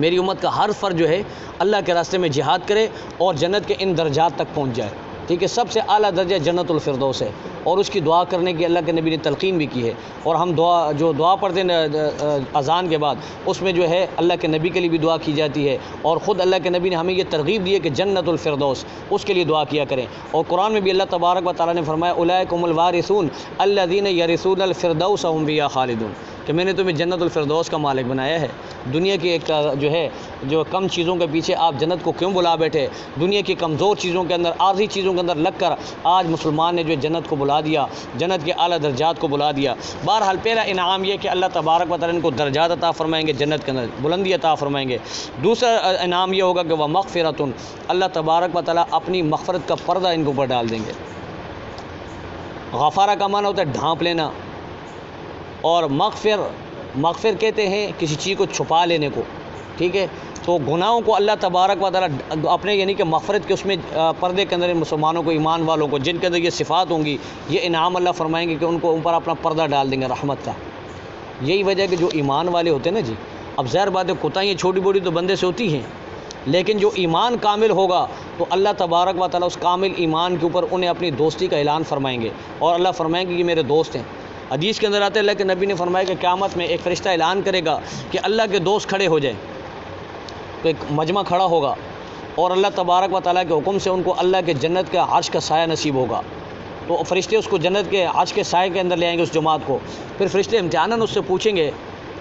میری امت کا ہر فرد جو ہے اللہ کے راستے میں جہاد کرے اور جنت کے ان درجات تک پہنچ جائے، ٹھیک ہے۔ سب سے اعلیٰ درجہ جنت الفردوس ہے، اور اس کی دعا کرنے کی اللہ کے نبی نے تلقین بھی کی ہے، اور ہم دعا پڑھتے ہیں اذان کے بعد، اس میں جو ہے اللہ کے نبی کے لیے بھی دعا کی جاتی ہے، اور خود اللہ کے نبی نے ہمیں یہ ترغیب دی ہے کہ جنت الفردوس اس کے لیے دعا کیا کریں۔ اور قرآن میں بھی اللہ تبارک و تعالیٰ نے فرمایا اولئک هم الوارثون الذین یرثون الفردوس هم فیہا خالدون، کہ میں نے تمہیں جنت الفردوس کا مالک بنایا ہے۔ دنیا کی ایک جو ہے جو کم چیزوں کے پیچھے آپ جنت کو کیوں بلا بیٹھے؟ دنیا کی کمزور چیزوں کے اندر، عارضی چیزوں کے اندر لگ کر آج مسلمان نے جو جنت کو بلا دیا، جنت کے اعلیٰ درجات کو بلا دیا۔ بہرحال پہلا انعام یہ کہ اللہ تبارک و تعالیٰ ان کو درجات عطا فرمائیں گے، جنت کے اندر بلندی عطا فرمائیں گے۔ دوسرا انعام یہ ہوگا کہ وہ مغفرۃ، اللہ تبارک و تعالیٰ اپنی مغفرت کا پردہ ان کے اوپر ڈال دیں گے۔ غفارہ کا معنی ہوتا ہے ڈھانپ لینا، اور مغفر کہتے ہیں کسی چیز کو چھپا لینے کو، ٹھیک ہے۔ تو گناہوں کو اللہ تبارک و تعالیٰ اپنے یعنی کہ مغفرت کے اس میں پردے کے اندر مسلمانوں کو، ایمان والوں کو جن کے اندر یہ صفات ہوں گی، یہ انعام اللہ فرمائیں گے کہ ان کو اوپر اپنا پردہ ڈال دیں گے رحمت کا۔ یہی وجہ ہے کہ جو ایمان والے ہوتے ہیں نا جی، اب ظاہر بات ہے کوتاہیاں چھوٹی بوٹی تو بندے سے ہوتی ہیں، لیکن جو ایمان کامل ہوگا تو اللہ تبارک و تعالیٰ اس کامل ایمان کے اوپر انہیں اپنی دوستی کا اعلان فرمائیں گے، اور اللہ فرمائیں گے کہ یہ میرے دوست ہیں۔ حدیث کے اندر آتا ہے اللہ کے نبی نے فرمایا کہ قیامت میں ایک فرشتہ اعلان کرے گا کہ اللہ کے دوست کھڑے ہو جائیں، تو ایک مجمع کھڑا ہوگا، اور اللہ تبارک و تعالیٰ کے حکم سے ان کو اللہ کے جنت کے عرش کا سایہ نصیب ہوگا۔ تو فرشتے اس کو جنت کے عرش کے سائے کے اندر لے آئیں گے اس جماعت کو۔ پھر فرشتے امتحاناً اس سے پوچھیں گے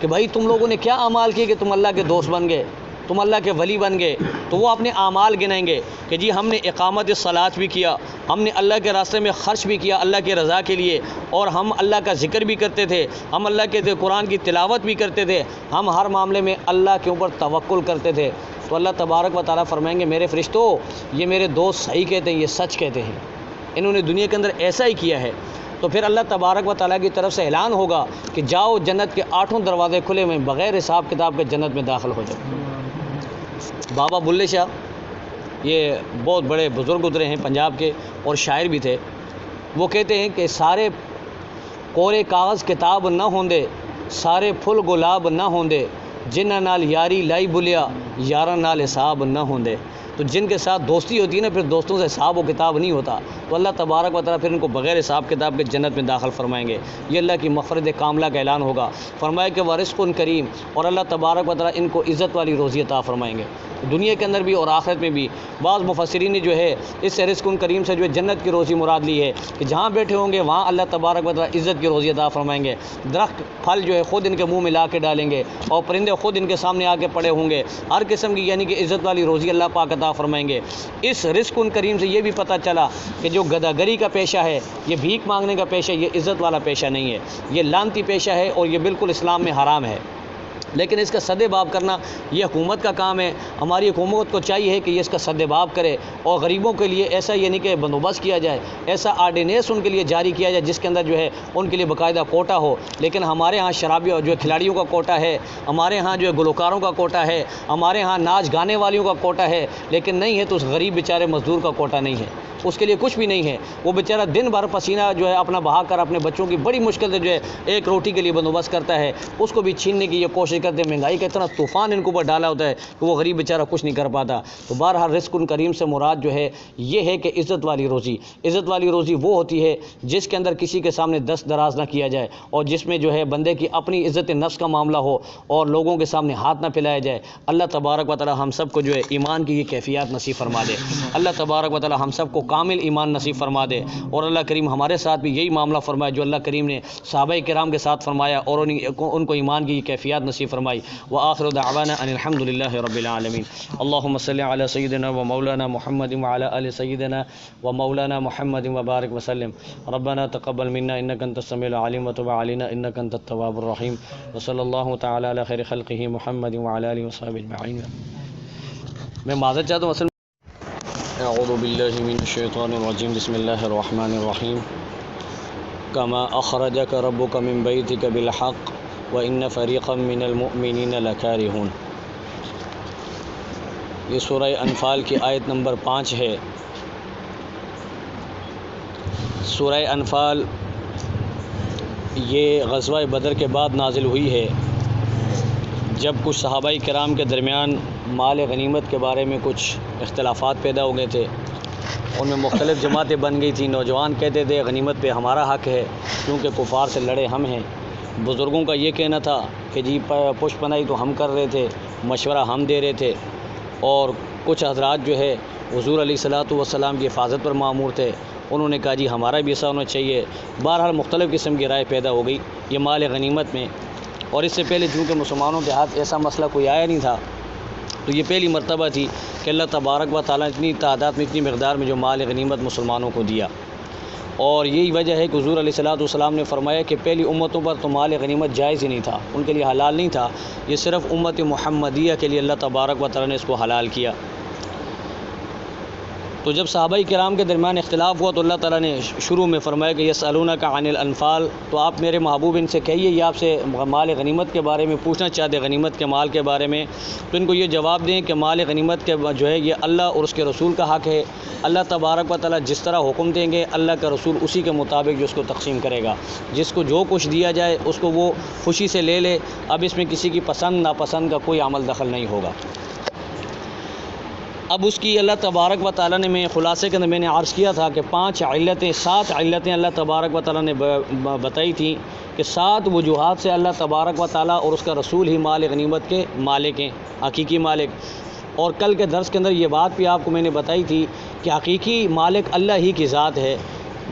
کہ بھائی تم لوگوں نے کیا اعمال کیے کہ تم اللہ کے دوست بن گئے؟ تم اللہ کے ولی بن گئے تو وہ اپنے اعمال گنائیں گے کہ جی ہم نے اقامت الصلاۃ بھی کیا، ہم نے اللہ کے راستے میں خرچ بھی کیا اللہ کے رضا کے لیے، اور ہم اللہ کا ذکر بھی کرتے تھے، ہم اللہ کے قرآن کی تلاوت بھی کرتے تھے، ہم ہر معاملے میں اللہ کے اوپر توکل کرتے تھے۔ تو اللہ تبارک و تعالیٰ فرمائیں گے میرے فرشتوں یہ میرے دوست صحیح کہتے ہیں، یہ سچ کہتے ہیں، انہوں نے دنیا کے اندر ایسا ہی کیا ہے۔ تو پھر اللہ تبارک و تعالیٰ کی طرف سے اعلان ہوگا کہ جاؤ جنت کے 8 دروازے کھلے میں بغیر حساب کتاب کے جنت میں داخل ہو جاؤ۔ بابا بلے شاہ یہ بہت بڑے بزرگ گزرے ہیں پنجاب کے اور شاعر بھی تھے، وہ کہتے ہیں کہ سارے کورے کاغذ کتاب نہ ہوندے، سارے پھل گلاب نہ ہوندے، جنہ نال یاری لائی بلیا یاراں نال حساب نہ ہوندے۔ تو جن کے ساتھ دوستی ہوتی ہے نا، پھر دوستوں سے حساب و کتاب نہیں ہوتا، تو اللہ تبارک و تعالیٰ پھر ان کو بغیر حساب کتاب کے جنت میں داخل فرمائیں گے۔ یہ اللہ کی مغفرت کاملہ کا اعلان ہوگا۔ فرمایا کہ ورزق کریم، اور اللہ تبارک و تعالیٰ ان کو عزت والی روزی عطا فرمائیں گے دنیا کے اندر بھی اور آخرت میں بھی۔ بعض مفسرین نے جو ہے اس سے رزق کریم سے جو ہے جنت کی روزی مراد لی ہے کہ جہاں بیٹھے ہوں گے وہاں اللہ تبارک و تعالیٰ عزت کی روزی عطا فرمائیں گے۔ درخت پھل جو ہے خود ان کے منہ میں لا کے ڈالیں گے، اور پرندے خود ان کے سامنے آ کے پڑے ہوں گے، ہر قسم کی یعنی کہ عزت والی روزی اللہ پاک عطا فرمائیں گے۔ اس رزق کریم سے یہ بھی پتہ چلا کہ جو گداگری کا پیشہ ہے، یہ بھیک مانگنے کا پیشہ، یہ عزت والا پیشہ نہیں ہے، یہ لعنتی پیشہ ہے اور یہ بالکل اسلام میں حرام ہے۔ لیکن اس کا سدباب کرنا یہ حکومت کا کام ہے۔ ہماری حکومت کو چاہیے کہ یہ اس کا سدباب کرے اور غریبوں کے لیے ایسا یعنی کہ بندوبست کیا جائے، ایسا آرڈیننس ان کے لیے جاری کیا جائے جس کے اندر جو ہے ان کے لیے باقاعدہ کوٹا ہو۔ لیکن ہمارے ہاں شرابیوں جو ہے کھلاڑیوں کا کوٹا ہے، ہمارے ہاں جو ہے گلوکاروں کا کوٹا ہے، ہمارے ہاں ناچ گانے والیوں کا کوٹا ہے، لیکن نہیں ہے تو اس غریب بیچارے مزدور کا کوٹا نہیں ہے، اس کے لیے کچھ بھی نہیں ہے۔ وہ بیچارہ دن بھر پسینہ جو ہے اپنا بہا کر اپنے بچوں کی بڑی مشکل سے جو ہے ایک روٹی کے لیے بندوبست کرتا ہے، اس کو بھی چھیننے کی یہ کوشش کرتے ہیں۔ مہنگائی کا اتنا طوفان ان کے اوپر ڈالا ہوتا ہے کہ وہ غریب بیچارہ کچھ نہیں کر پاتا۔ تو بہرحال رزق کریم سے مراد جو ہے یہ ہے کہ عزت والی روزی۔ عزت والی روزی وہ ہوتی ہے جس کے اندر کسی کے سامنے دست دراز نہ کیا جائے، اور جس میں جو ہے بندے کی اپنی عزت نفس کا معاملہ ہو اور لوگوں کے سامنے ہاتھ نہ پھیلایا جائے۔ اللہ تبارک و تعالی ہم سب کو جو ہے ایمان کی یہ کیفیات نصیب فرما دے۔ اللہ تبارک و تعالی ہم سب کو کامل ایمان نصیب فرما دے، اور اللہ کریم ہمارے ساتھ بھی یہی معاملہ فرمائے جو اللہ کریم نے صحابہ کرام کے ساتھ فرمایا، اور ان کو ایمان کی یہ کیفیات نصیب فرمائی۔ وآخر دعوانا ان الحمد للہ رب العالمین۔ اللہم صلی علی سیدنا و مولانا محمد وعلی آل سیدنا و مولانا محمد وبارک وسلم۔ ربنا تقبل منا انک انت السمیع العلیم وتب علینا انک انت التواب الرحیم، وصلی اللہ تعالی علی خیر خلقہ محمد وعلی آلہ وصحبہ اجمعین۔ میں معذرت چاہتا ہوں، اصل اعوذ باللہ من الشیطان الرجیم، بسم اللہ الرحمن الرحیم۔ کما اخرجک ربک من بیتک بالحق وَإِنَّ فَرِيقًا مِّنَ الْمُؤْمِنِينَ لَكَارِهُونَ۔ یہ سورہ انفال کی آیت نمبر 5 ہے۔ سورہ انفال یہ غزوہ بدر کے بعد نازل ہوئی ہے، جب کچھ صحابہ کرام کے درمیان مال غنیمت کے بارے میں کچھ اختلافات پیدا ہو گئے تھے۔ ان میں مختلف جماعتیں بن گئی تھیں۔ نوجوان کہتے تھے غنیمت پہ ہمارا حق ہے کیونکہ کفار سے لڑے ہم ہیں۔ بزرگوں کا یہ کہنا تھا کہ جی پشت پناہی تو ہم کر رہے تھے، مشورہ ہم دے رہے تھے، اور کچھ حضرات جو ہے حضور علیہ الصلاۃ والسلام کی حفاظت پر مامور تھے، انہوں نے کہا جی ہمارا بھی ایسا ہونا چاہیے۔ بہرحال مختلف قسم کی رائے پیدا ہو گئی یہ مال غنیمت میں، اور اس سے پہلے چونکہ مسلمانوں کے ہاتھ ایسا مسئلہ کوئی آیا نہیں تھا، تو یہ پہلی مرتبہ تھی کہ اللہ تبارک و تعالیٰ اتنی تعداد میں اتنی مقدار میں جو مال غنیمت مسلمانوں کو دیا۔ اور یہی وجہ ہے کہ حضور علیہ الصلاۃ والسلام نے فرمایا کہ پہلی امتوں پر تو مال غنیمت جائز ہی نہیں تھا، ان کے لیے حلال نہیں تھا، یہ صرف امت محمدیہ کے لیے اللہ تبارک و تعالیٰ نے اس کو حلال کیا۔ تو جب صحابہ کرام کے درمیان اختلاف ہوا تو اللہ تعالیٰ نے شروع میں فرمایا کہ یسألونک عن الانفال، تو آپ میرے محبوب ان سے کہیے یہ آپ سے مال غنیمت کے بارے میں پوچھنا چاہتے غنیمت کے مال کے بارے میں، تو ان کو یہ جواب دیں کہ مال غنیمت کے جو ہے یہ اللہ اور اس کے رسول کا حق ہے۔ اللہ تبارک و تعالیٰ جس طرح حکم دیں گے اللہ کا رسول اسی کے مطابق جو اس کو تقسیم کرے گا، جس کو جو کچھ دیا جائے اس کو وہ خوشی سے لے لے، اب اس میں کسی کی پسند ناپسند کا کوئی عمل دخل نہیں ہوگا۔ اب اس کی اللہ تبارک و تعالیٰ نے، میں خلاصے کے اندر میں نے عرض کیا تھا کہ 7 علتیں اللہ تبارک و تعالیٰ نے بتائی تھیں کہ 7 وجوہات سے اللہ تبارک و تعالیٰ اور اس کا رسول ہی مال غنیمت کے مالک ہیں، حقیقی مالک۔ اور کل کے درس کے اندر یہ بات بھی آپ کو میں نے بتائی تھی کہ حقیقی مالک اللہ ہی کی ذات ہے۔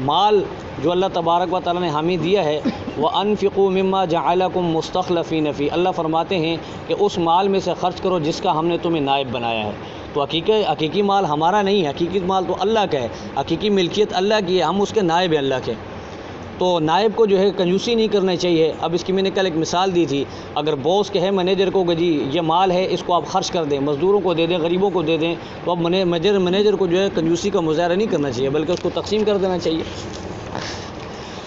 مال جو اللہ تبارک و تعالیٰ نے ہمیں دیا ہے وَأَنفِقُوا مِمَّا جَعَلَكُم مُسْتَخْلَفِينَ فِيهِ، اللہ فرماتے ہیں کہ اس مال میں سے خرچ کرو جس کا ہم نے تمہیں نائب بنایا ہے۔ تو حقیقی مال ہمارا نہیں ہے، حقیقی مال تو اللہ کا ہے، حقیقی ملکیت اللہ کی ہے، ہم اس کے نائب ہیں اللہ کے۔ تو نائب کو جو ہے کنجوسی نہیں کرنا چاہیے۔ اب اس کی میں نے کل ایک مثال دی تھی، اگر باس کہے مینیجر کو کہ جی یہ مال ہے اس کو آپ خرچ کر دیں، مزدوروں کو دے دیں، غریبوں کو دے دیں، تو اب مینیجر کو جو ہے کنجوسی کا مظاہرہ نہیں کرنا چاہیے بلکہ اس کو تقسیم کر دینا چاہیے۔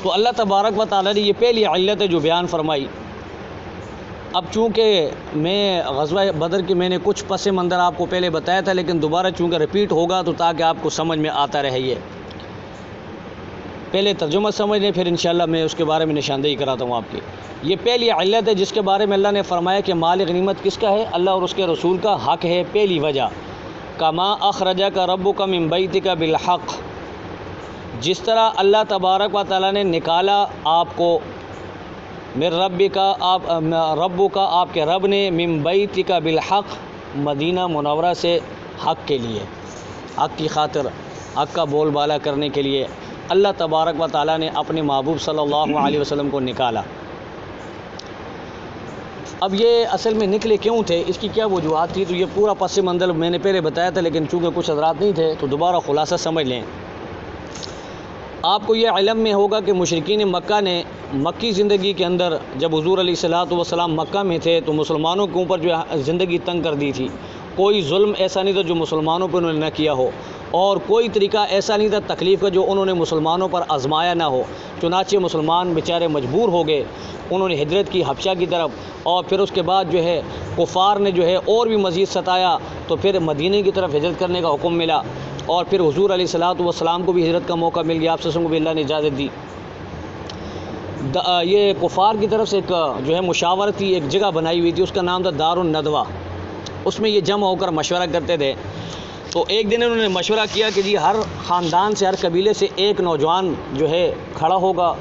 تو اللہ تبارک و تعالیٰ نے یہ پہلی علت ہے جو بیان فرمائی۔ اب چونکہ میں غزوہ بدر کی میں نے کچھ پس منظر آپ کو پہلے بتایا تھا، لیکن دوبارہ چونکہ ریپیٹ ہوگا تو تاکہ آپ کو سمجھ میں آتا رہے، یہ پہلے ترجمہ سمجھ لیں، پھر انشاءاللہ میں اس کے بارے میں نشاندہی کراتا ہوں آپ کی۔ یہ پہلی علت ہے جس کے بارے میں اللہ نے فرمایا کہ مال غنیمت کس کا ہے؟ اللہ اور اس کے رسول کا حق ہے۔ پہلی وجہ کما اخرجک ربک من بیتک بالحق، جس طرح اللہ تبارک و تعالیٰ نے نکالا آپ کو من ربک آپ کے رب نے من بیتک بالحق، مدینہ منورہ سے حق کے لیے، حق کی خاطر، حق کا بول بالا کرنے کے لیے اللہ تبارک و تعالیٰ نے اپنے محبوب صلی اللہ علیہ وسلم کو نکالا۔ اب یہ اصل میں نکلے کیوں تھے، اس کی کیا وجوہات تھی، تو یہ پورا پس منظر میں نے پہلے بتایا تھا، لیکن چونکہ کچھ حضرات نہیں تھے تو دوبارہ خلاصہ سمجھ لیں۔ آپ کو یہ علم میں ہوگا کہ مشرکین مکہ نے مکی زندگی کے اندر جب حضور علیہ الصلوۃ والسلام مکہ میں تھے تو مسلمانوں کے اوپر جو زندگی تنگ کر دی تھی، کوئی ظلم ایسا نہیں تھا جو مسلمانوں پر انہوں نے نہ کیا ہو، اور کوئی طریقہ ایسا نہیں تھا تکلیف کا جو انہوں نے مسلمانوں پر آزمایا نہ ہو۔ چنانچہ مسلمان بیچارے مجبور ہو گئے، انہوں نے ہجرت کی حبشہ کی طرف، اور پھر اس کے بعد جو ہے کفار نے جو ہے اور بھی مزید ستایا، تو پھر مدینہ کی طرف ہجرت کرنے کا حکم ملا، اور پھر حضور علیہ الصلوۃ والسلام کو بھی ہجرت کا موقع مل گیا، آپ صلی اللہ علیہ وسلم کو بھی اللہ نے اجازت دی۔ یہ کفار کی طرف سے ایک جو ہے مشاورتی ایک جگہ بنائی ہوئی تھی، اس کا نام تھا دار الندوہ، اس میں یہ جمع ہو کر مشورہ کرتے تھے۔ تو ایک دن انہوں نے مشورہ کیا کہ جی ہر خاندان سے، ہر قبیلے سے ایک نوجوان جو ہے کھڑا ہوگا،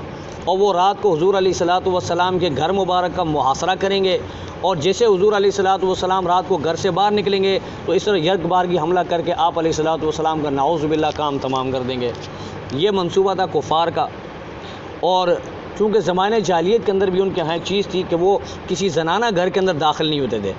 اور وہ رات کو حضور علیہ الصلوۃ والسلام کے گھر مبارک کا محاصرہ کریں گے، اور جیسے حضور علیہ الصلوۃ والسلام رات کو گھر سے باہر نکلیں گے تو اس طرح یک بارگی حملہ کر کے آپ علیہ الصلوۃ والسلام کا نعوذ باللہ کام تمام کر دیں گے۔ یہ منصوبہ تھا کفار کا، اور چونکہ زمانے جاہلیت کے اندر بھی ان کے یہاں ایک چیز تھی کہ وہ کسی زنانہ گھر کے اندر داخل نہیں ہوتے تھے،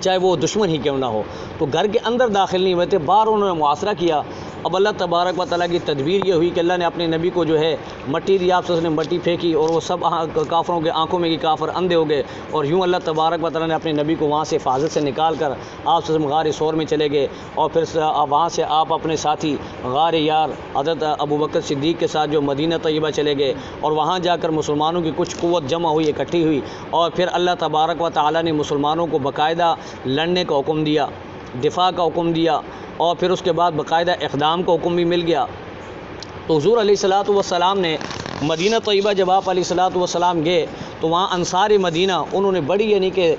چاہے وہ دشمن ہی کیوں نہ ہو، تو گھر کے اندر داخل نہیں ہوئے تھے، باہر انہوں نے محاصرہ کیا۔ اب اللہ تبارک و تعالیٰ کی تدبیر یہ ہوئی کہ اللہ نے اپنے نبی کو جو ہے مٹی دی، آپ سے اس نے مٹی پھینکی، اور وہ سب کافروں کے آنکھوں میں کی کافر اندھے ہو گئے، اور یوں اللہ تبارک و تعالیٰ نے اپنے نبی کو وہاں سے حفاظت سے نکال کر آپ سے غار ثور میں چلے گئے، اور پھر وہاں سے آپ اپنے ساتھی غار یار حضرت ابوبکر صدیق کے ساتھ جو مدینہ طیبہ چلے گئے، اور وہاں جا کر مسلمانوں کی کچھ قوت جمع ہوئی، اکٹھی ہوئی، اور پھر اللہ تبارک و تعالیٰ نے مسلمانوں کو باقاعدہ لڑنے کا حکم دیا، دفاع کا حکم دیا، اور پھر اس کے بعد باقاعدہ اقدام کا حکم بھی مل گیا۔ تو حضور علیہ الصلوۃ والسلام نے مدینہ طیبہ جب آپ علیہ الصلوۃ والسلام گئے تو وہاں انصار مدینہ انہوں نے بڑی یعنی کہ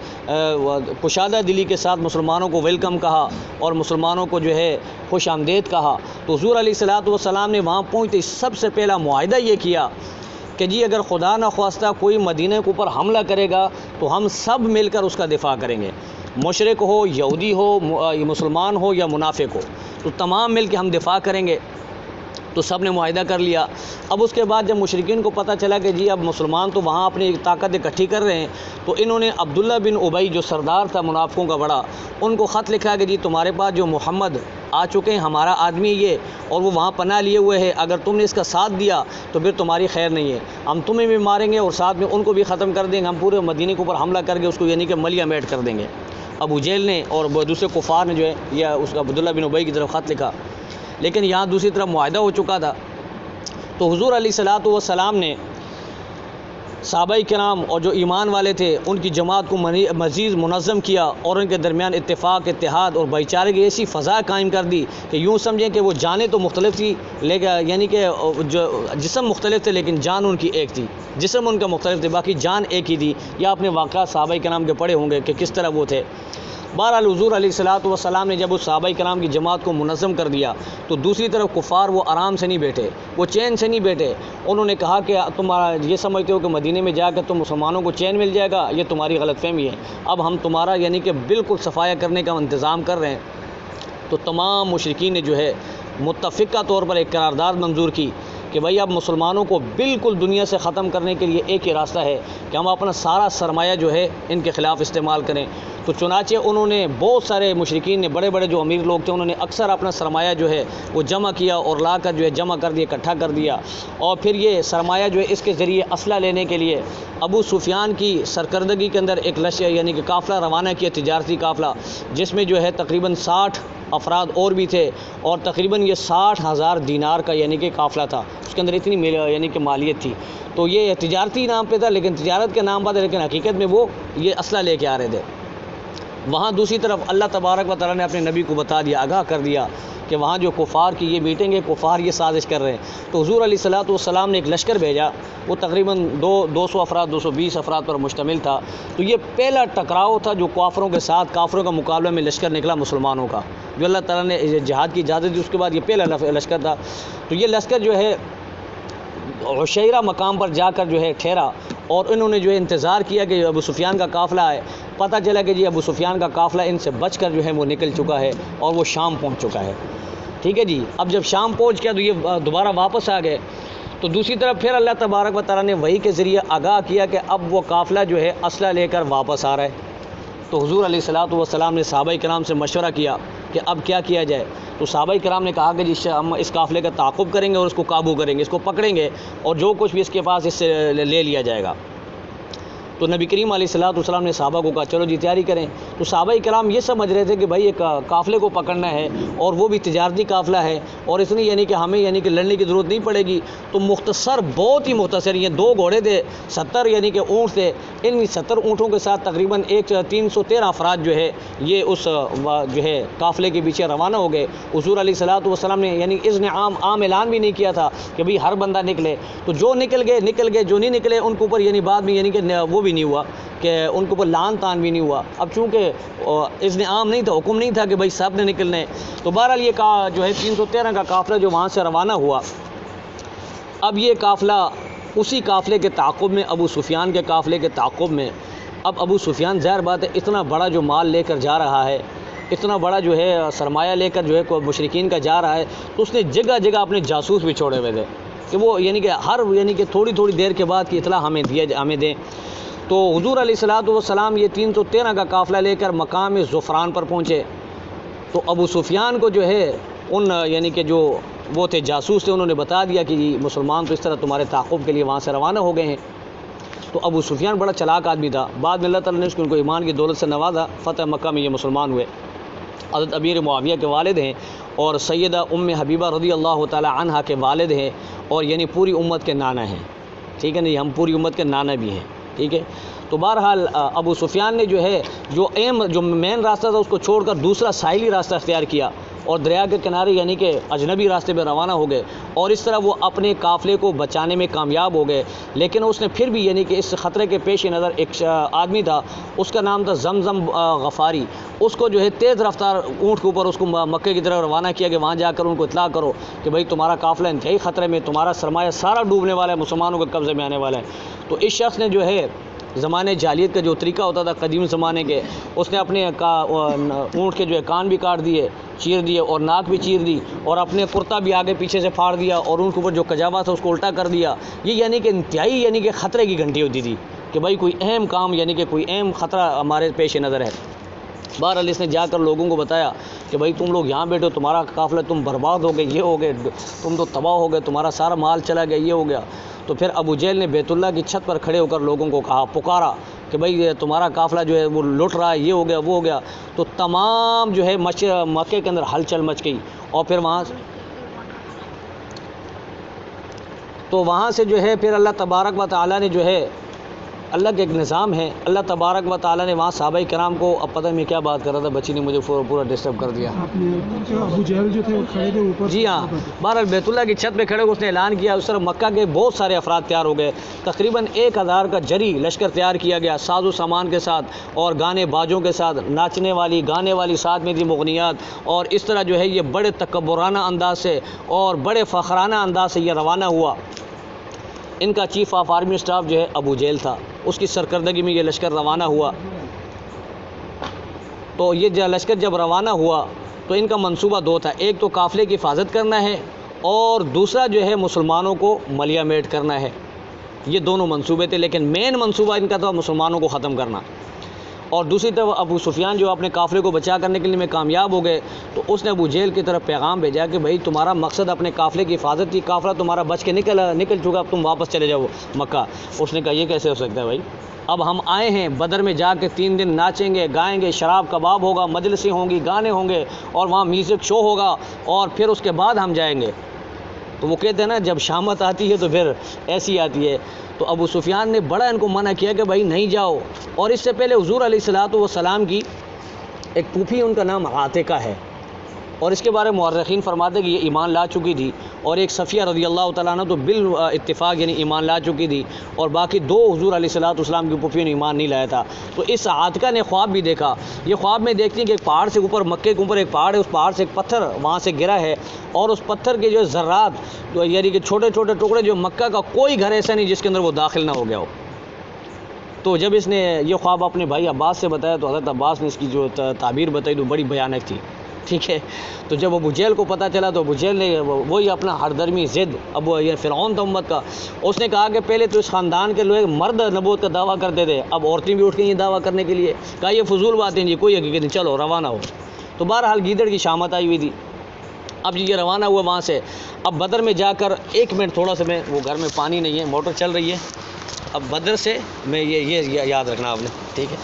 کشادہ دلی کے ساتھ مسلمانوں کو ویلکم کہا، اور مسلمانوں کو جو ہے خوش آمدید کہا۔ تو حضور علیہ الصلوۃ والسلام نے وہاں پہنچتے سب سے پہلا معاہدہ یہ کیا کہ جی اگر خدا نخواستہ کوئی مدینہ کے اوپر حملہ کرے گا تو ہم سب مل کر اس کا دفاع کریں گے، مشرک ہو، یہودی ہو، مسلمان ہو یا منافق ہو، تو تمام مل کے ہم دفاع کریں گے۔ تو سب نے معاہدہ کر لیا۔ اب اس کے بعد جب مشرکین کو پتہ چلا کہ جی اب مسلمان تو وہاں اپنی طاقت اکٹھی کر رہے ہیں، تو انہوں نے عبداللہ بن ابی جو سردار تھا منافقوں کا بڑا، ان کو خط لکھا کہ جی تمہارے پاس جو محمد آ چکے ہیں، ہمارا آدمی یہ، اور وہ وہاں پناہ لیے ہوئے ہے، اگر تم نے اس کا ساتھ دیا تو پھر تمہاری خیر نہیں ہے، ہم تمہیں بھی ماریں گے اور ساتھ میں ان کو بھی ختم کر دیں گے، ہم پورے مدینہ کے اوپر حملہ کر کے اس کو یعنی کہ ملیہ میٹ کر دیں گے۔ ابو جہل نے اور دوسرے کفار نے جو ہے یا اس کا عبداللہ بن ابی کی طرف خط لکھا، لیکن یہاں دوسری طرف معاہدہ ہو چکا تھا۔ تو حضور علیہ الصلوۃ والسلام نے صحابہ کرام اور جو ایمان والے تھے ان کی جماعت کو مزید منظم کیا، اور ان کے درمیان اتفاق، اتحاد اور بھائی چارے کی ایسی فضا قائم کر دی کہ یوں سمجھیں کہ وہ جانیں تو مختلف تھی، لیکن یعنی کہ جو جسم مختلف تھے لیکن جان ان کی ایک تھی، جسم ان کا مختلف تھے باقی جان ایک ہی تھی۔ یا اپنے واقعات صحابہ کرام کے پڑھے ہوں گے کہ کس طرح وہ تھے۔ بہرحال حضور علیہ الصلوۃ والسلام نے جب اس صحابہ کرام کی جماعت کو منظم کر دیا تو دوسری طرف کفار وہ آرام سے نہیں بیٹھے، وہ چین سے نہیں بیٹھے، انہوں نے کہا کہ تمہارا یہ سمجھتے ہو کہ مدینے میں جا کر تم مسلمانوں کو چین مل جائے گا، یہ تمہاری غلط فہمی ہے، اب ہم تمہارا یعنی کہ بالکل صفایا کرنے کا انتظام کر رہے ہیں۔ تو تمام مشرکین نے جو ہے متفقہ طور پر ایک قرارداد منظور کی کہ بھائی اب مسلمانوں کو بالکل دنیا سے ختم کرنے کے لیے ایک ہی راستہ ہے کہ ہم اپنا سارا سرمایہ جو ہے ان کے خلاف استعمال کریں۔ تو چنانچہ انہوں نے بہت سارے مشرکین نے، بڑے بڑے جو امیر لوگ تھے، انہوں نے اکثر اپنا سرمایہ جو ہے وہ جمع کیا اور لا کر جو ہے جمع کر دیا، اکٹھا کر دیا، اور پھر یہ سرمایہ جو ہے اس کے ذریعے اسلحہ لینے کے لیے ابو سفیان کی سرکردگی کے اندر ایک لشکر یعنی کہ قافلہ روانہ کیا، تجارتی قافلہ، جس میں جو ہے تقریباً 60 افراد اور بھی تھے، اور تقریباً یہ 60,000 دینار کا یعنی کہ قافلہ تھا، اس کے اندر اتنی یعنی کہ مالیت تھی۔ تو یہ تجارتی نام پہ تھا، لیکن تجارت کے نام پر، لیکن حقیقت میں وہ یہ اسلحہ لے کے آ رہے تھے۔ وہاں دوسری طرف اللہ تبارک و تعالیٰ نے اپنے نبی کو بتا دیا، آگاہ کر دیا کہ وہاں جو کفار کی یہ میٹنگ ہے، کفار یہ سازش کر رہے ہیں۔ تو حضور علیہ الصلوۃ والسلام نے ایک لشکر بھیجا، وہ تقریباً 200 افراد 220 افراد پر مشتمل تھا۔ تو یہ پہلا ٹکراؤ تھا جو کافروں کے ساتھ، کافروں کا مقابلہ میں لشکر نکلا مسلمانوں کا، جو اللہ تعالیٰ نے جہاد کی اجازت دی، اس کے بعد یہ پہلا لشکر تھا۔ تو یہ لشکر جو ہے عشیرہ مقام پر جا کر جو ہے ٹھہرا، اور انہوں نے جو ہے انتظار کیا کہ ابو سفیان کا قافلہ آئے۔ پتہ چلا کہ جی ابو سفیان کا قافلہ ان سے بچ کر جو ہے وہ نکل چکا ہے اور وہ شام پہنچ چکا ہے، ٹھیک ہے جی۔ اب جب شام پہنچ گیا تو یہ دوبارہ واپس آ گئے۔ تو دوسری طرف پھر اللہ تبارک و تعالیٰ نے وحی کے ذریعے آگاہ کیا کہ اب وہ قافلہ جو ہے اسلحہ لے کر واپس آ رہا ہے۔ تو حضور علیہ الصلوۃ والسلام نے صحابہ کرام سے مشورہ کیا کہ اب کیا کیا جائے۔ تو صحابہ کرام نے کہا کہ جی ہم اس قافلے کا تعاقب کریں گے اور اس کو قابو کریں گے، اس کو پکڑیں گے، اور جو کچھ بھی اس کے پاس اس سے لے لیا جائے گا۔ تو نبی کریم علیہ الصلوۃ والسلام نے صحابہ کو کہا چلو جی تیاری کریں۔ تو صحابہ کرام یہ سمجھ رہے تھے کہ بھائی ایک قافلے کو پکڑنا ہے اور وہ بھی تجارتی قافلہ ہے، اور اس نے یعنی کہ ہمیں یعنی کہ لڑنے کی ضرورت نہیں پڑے گی۔ تو مختصر، بہت ہی مختصر، یہ 2 گھوڑے تھے، 70 یعنی کہ اونٹ تھے، ان 70 اونٹوں کے ساتھ تقریباً 313 افراد جو ہے یہ اس جو ہے قافلے کے پیچھے روانہ ہو گئے۔ حضور علیہ الصلوۃ والسلام نے یعنی اذن عام اعلان بھی نہیں کیا تھا کہ بھئی ہر بندہ نکلے، تو جو نکل گئے، جو نہیں نکلے ان کے اوپر یعنی بعد میں یعنی کہ وہ بھی نہیں ہوا کہ ان کے اوپر لعن طعن بھی نہیں ہوا۔ اب چونکہ اذن عام نہیں تھا، حکم نہیں تھا کہ بھئی سب نے نکلنا ہے، تو بہرحال یہ جو ہے 313 کا قافلہ جو وہاں سے روانہ ہوا۔ اب یہ قافلہ اسی قافلے کے تعاقب میں، ابو سفیان کے قافلے کے تعاقب میں، اب ابو سفیان ظاہر بات ہے اتنا بڑا جو مال لے کر جا رہا ہے، اتنا بڑا جو ہے سرمایہ لے کر جو ہے مشرکین کا جا رہا ہے، تو اس نے جگہ جگہ اپنے جاسوس بھی چھوڑے ہوئے تھے کہ وہ یعنی کہ ہر یعنی کہ تھوڑی دیر کے بعد کی اطلاع ہمیں دیں۔ تو حضور علیہ الصلوۃ والسلام یہ 313 کا قافلہ لے کر مقام زعفران پر پہنچے۔ تو ابو سفیان کو جو ہے ان یعنی کہ جو وہ تھے جاسوس تھے، انہوں نے بتا دیا کہ جی مسلمان تو اس طرح تمہارے تعاقب کے لیے وہاں سے روانہ ہو گئے ہیں۔ تو ابو سفیان بڑا چلاک آدمی تھا، بعد میں اللہ تعالیٰ نے ان کو ایمان کی دولت سے نوازا، فتح مکہ میں یہ مسلمان ہوئے۔ حضرت امیر معاویہ کے والد ہیں، اور سیدہ ام حبیبہ رضی اللہ تعالی عنہا کے والد ہیں، اور یعنی پوری امت کے نانا ہیں، ٹھیک ہے نا، ہم پوری امت کے نانا بھی ہیں، ٹھیک ہے۔ تو بہرحال ابو سفیان نے جو ہے جو مین راستہ تھا اس کو چھوڑ کر دوسرا ساحلی راستہ اختیار کیا، اور دریا کے کنارے یعنی کہ اجنبی راستے پہ روانہ ہو گئے، اور اس طرح وہ اپنے قافلے کو بچانے میں کامیاب ہو گئے۔ لیکن اس نے پھر بھی یعنی کہ اس خطرے کے پیش نظر ایک آدمی تھا، اس کا نام تھا زمزم غفاری، اس کو جو ہے تیز رفتار اونٹ کے اوپر اس کو مکے کی طرف روانہ کیا کہ وہاں جا کر ان کو اطلاع کرو کہ بھائی تمہارا قافلہ انتہائی خطرے میں، تمہارا سرمایہ سارا ڈوبنے والا ہے، مسلمانوں کے قبضے میں آنے والا ہے۔ تو اس شخص نے جو ہے زمانے جاہلیت کا جو طریقہ ہوتا تھا قدیم زمانے کے، اس نے اپنے اونٹ کے جو ہے کان بھی کاٹ دیے، چیر دیے، اور ناک بھی چیر دی، اور اپنے کرتا بھی آگے پیچھے سے پھاڑ دیا، اور ان کے اوپر جو کجاوا تھا اس کو الٹا کر دیا۔ یہ یعنی کہ انتہائی یعنی کہ خطرے کی گھنٹی ہوتی تھی کہ بھائی کوئی اہم کام یعنی کہ کوئی اہم خطرہ ہمارے پیش نظر ہے۔ بہرحال اس نے جا کر لوگوں کو بتایا کہ بھائی تم لوگ یہاں بیٹھو، تمہارا قافلہ تم برباد ہو گئے، یہ ہو گئے، تم تو تباہ ہو گئے، تمہارا سارا مال چلا گیا، یہ ہو گیا۔ تو پھر ابو جہل نے بیت اللہ کی چھت پر کھڑے ہو کر لوگوں کو کہا، پکارا کہ بھائی تمہارا قافلہ جو ہے وہ لٹ رہا ہے، یہ ہو گیا، وہ ہو گیا۔ تو تمام جو ہے مکے کے اندر ہلچل مچ گئی، اور پھر وہاں سے جو ہے پھر اللہ تبارک و تعالیٰ نے جو ہے اللہ کے ایک نظام ہے، اللہ تبارک و تعالیٰ نے وہاں صحابہ کرام کو، اب پتہ میں کیا بات کر رہا تھا، بچی نے مجھے پورا ڈسٹرب کر دیا۔ ابو جہل جو تھے وہ کھڑے تھے اوپر، جی ہاں، بہرحال بیت اللہ کی چھت پہ کھڑے ہو اس نے اعلان کیا، اس طرح مکہ کے بہت سارے افراد تیار ہو گئے، تقریباً 1000 کا جری لشکر تیار کیا گیا، ساز و سامان کے ساتھ اور گانے باجوں کے ساتھ، ناچنے والی گانے والی ساتھ میں تھی مغنیات، اور اس طرح جو ہے یہ بڑے تکبرانہ انداز سے اور بڑے فخرانہ انداز سے یہ روانہ ہوا۔ ان کا چیف آف آرمی اسٹاف جو ہے ابو جہل تھا، اس کی سرکردگی میں یہ لشکر روانہ ہوا۔ تو یہ لشکر جب روانہ ہوا تو ان کا منصوبہ 2 تھا، ایک تو قافلے کی حفاظت کرنا ہے، اور دوسرا جو ہے مسلمانوں کو ملیہ میٹ کرنا ہے. یہ دونوں منصوبے تھے، لیکن مین منصوبہ ان کا تھا مسلمانوں کو ختم کرنا. اور دوسری طرف ابو سفیان جو اپنے قافلے کو بچا کرنے کے لیے میں کامیاب ہو گئے، تو اس نے ابو جہل کی طرف پیغام بھیجا کہ بھائی تمہارا مقصد اپنے قافلے کی حفاظت تھی، قافلہ تمہارا بچ کے نکل چکا، اب تم واپس چلے جاؤ مکہ. اس نے کہا یہ کیسے ہو سکتا ہے بھائی، اب ہم آئے ہیں بدر میں جا کے 3 دن ناچیں گے گائیں گے، شراب کباب ہوگا، مجلسیں ہوں گی، گانے ہوں گے، اور وہاں میوزک شو ہوگا، اور پھر اس کے بعد ہم جائیں گے. تو وہ کہتے ہیں نا جب شامت آتی ہے تو پھر ایسی آتی ہے. تو ابو سفیان نے بڑا ان کو منع کیا کہ بھائی نہیں جاؤ. اور اس سے پہلے حضور علیہ الصلوۃ والسلام کی ایک پھوپھی، ان کا نام عاتقہ ہے، اور اس کے بارے میں مورخین فرماتے ہیں کہ یہ ایمان لا چکی تھی، اور ایک صفیہ رضی اللہ تعالیٰ عنہ تو بالاتفاق یعنی ایمان لا چکی تھی، اور باقی 2 حضور علیہ الصلوۃ والسلام کی پھوپھیوں نے ایمان نہیں لایا تھا. تو اس عاتقہ نے خواب بھی دیکھا. یہ خواب میں دیکھتی ہیں کہ ایک پہاڑ سے اوپر، مکے کے اوپر ایک پہاڑ ہے، اس پہاڑ سے ایک پتھر وہاں سے گرا ہے، اور اس پتھر کے جو ذرات یعنی کہ چھوٹے چھوٹے ٹکڑے، جو مکہ کا کوئی گھر ایسا نہیں جس کے اندر وہ داخل نہ ہو گیا ہو. تو جب اس نے یہ خواب اپنے بھائی عباس سے بتایا تو حضرت عباس نے اس کی جو تعبیر بتائی تو بڑی بھیانک تھی. ٹھیک ہے. تو جب ابو جہل کو پتہ چلا تو ابو جہل نے وہی اپنا ہر درمی ضد، یہ فرعون تھا امت کا، اس نے کہا کہ پہلے تو اس خاندان کے لوگ مرد نبوت کا دعویٰ کرتے تھے، اب عورتیں بھی اٹھ گئی یہ دعویٰ کرنے کے لیے. کہا یہ فضول باتیں جی، کوئی حقیقت نہیں، چلو روانہ ہو. تو بہرحال گیدڑ کی شامت آئی ہوئی تھی. اب یہ روانہ ہوا وہاں سے. اب بدر میں جا کر 1 منٹ تھوڑا سا، میں وہ گھر میں پانی نہیں ہے، موٹر چل رہی ہے. اب بدر سے میں یہ یاد رکھنا آپ نے، ٹھیک ہے.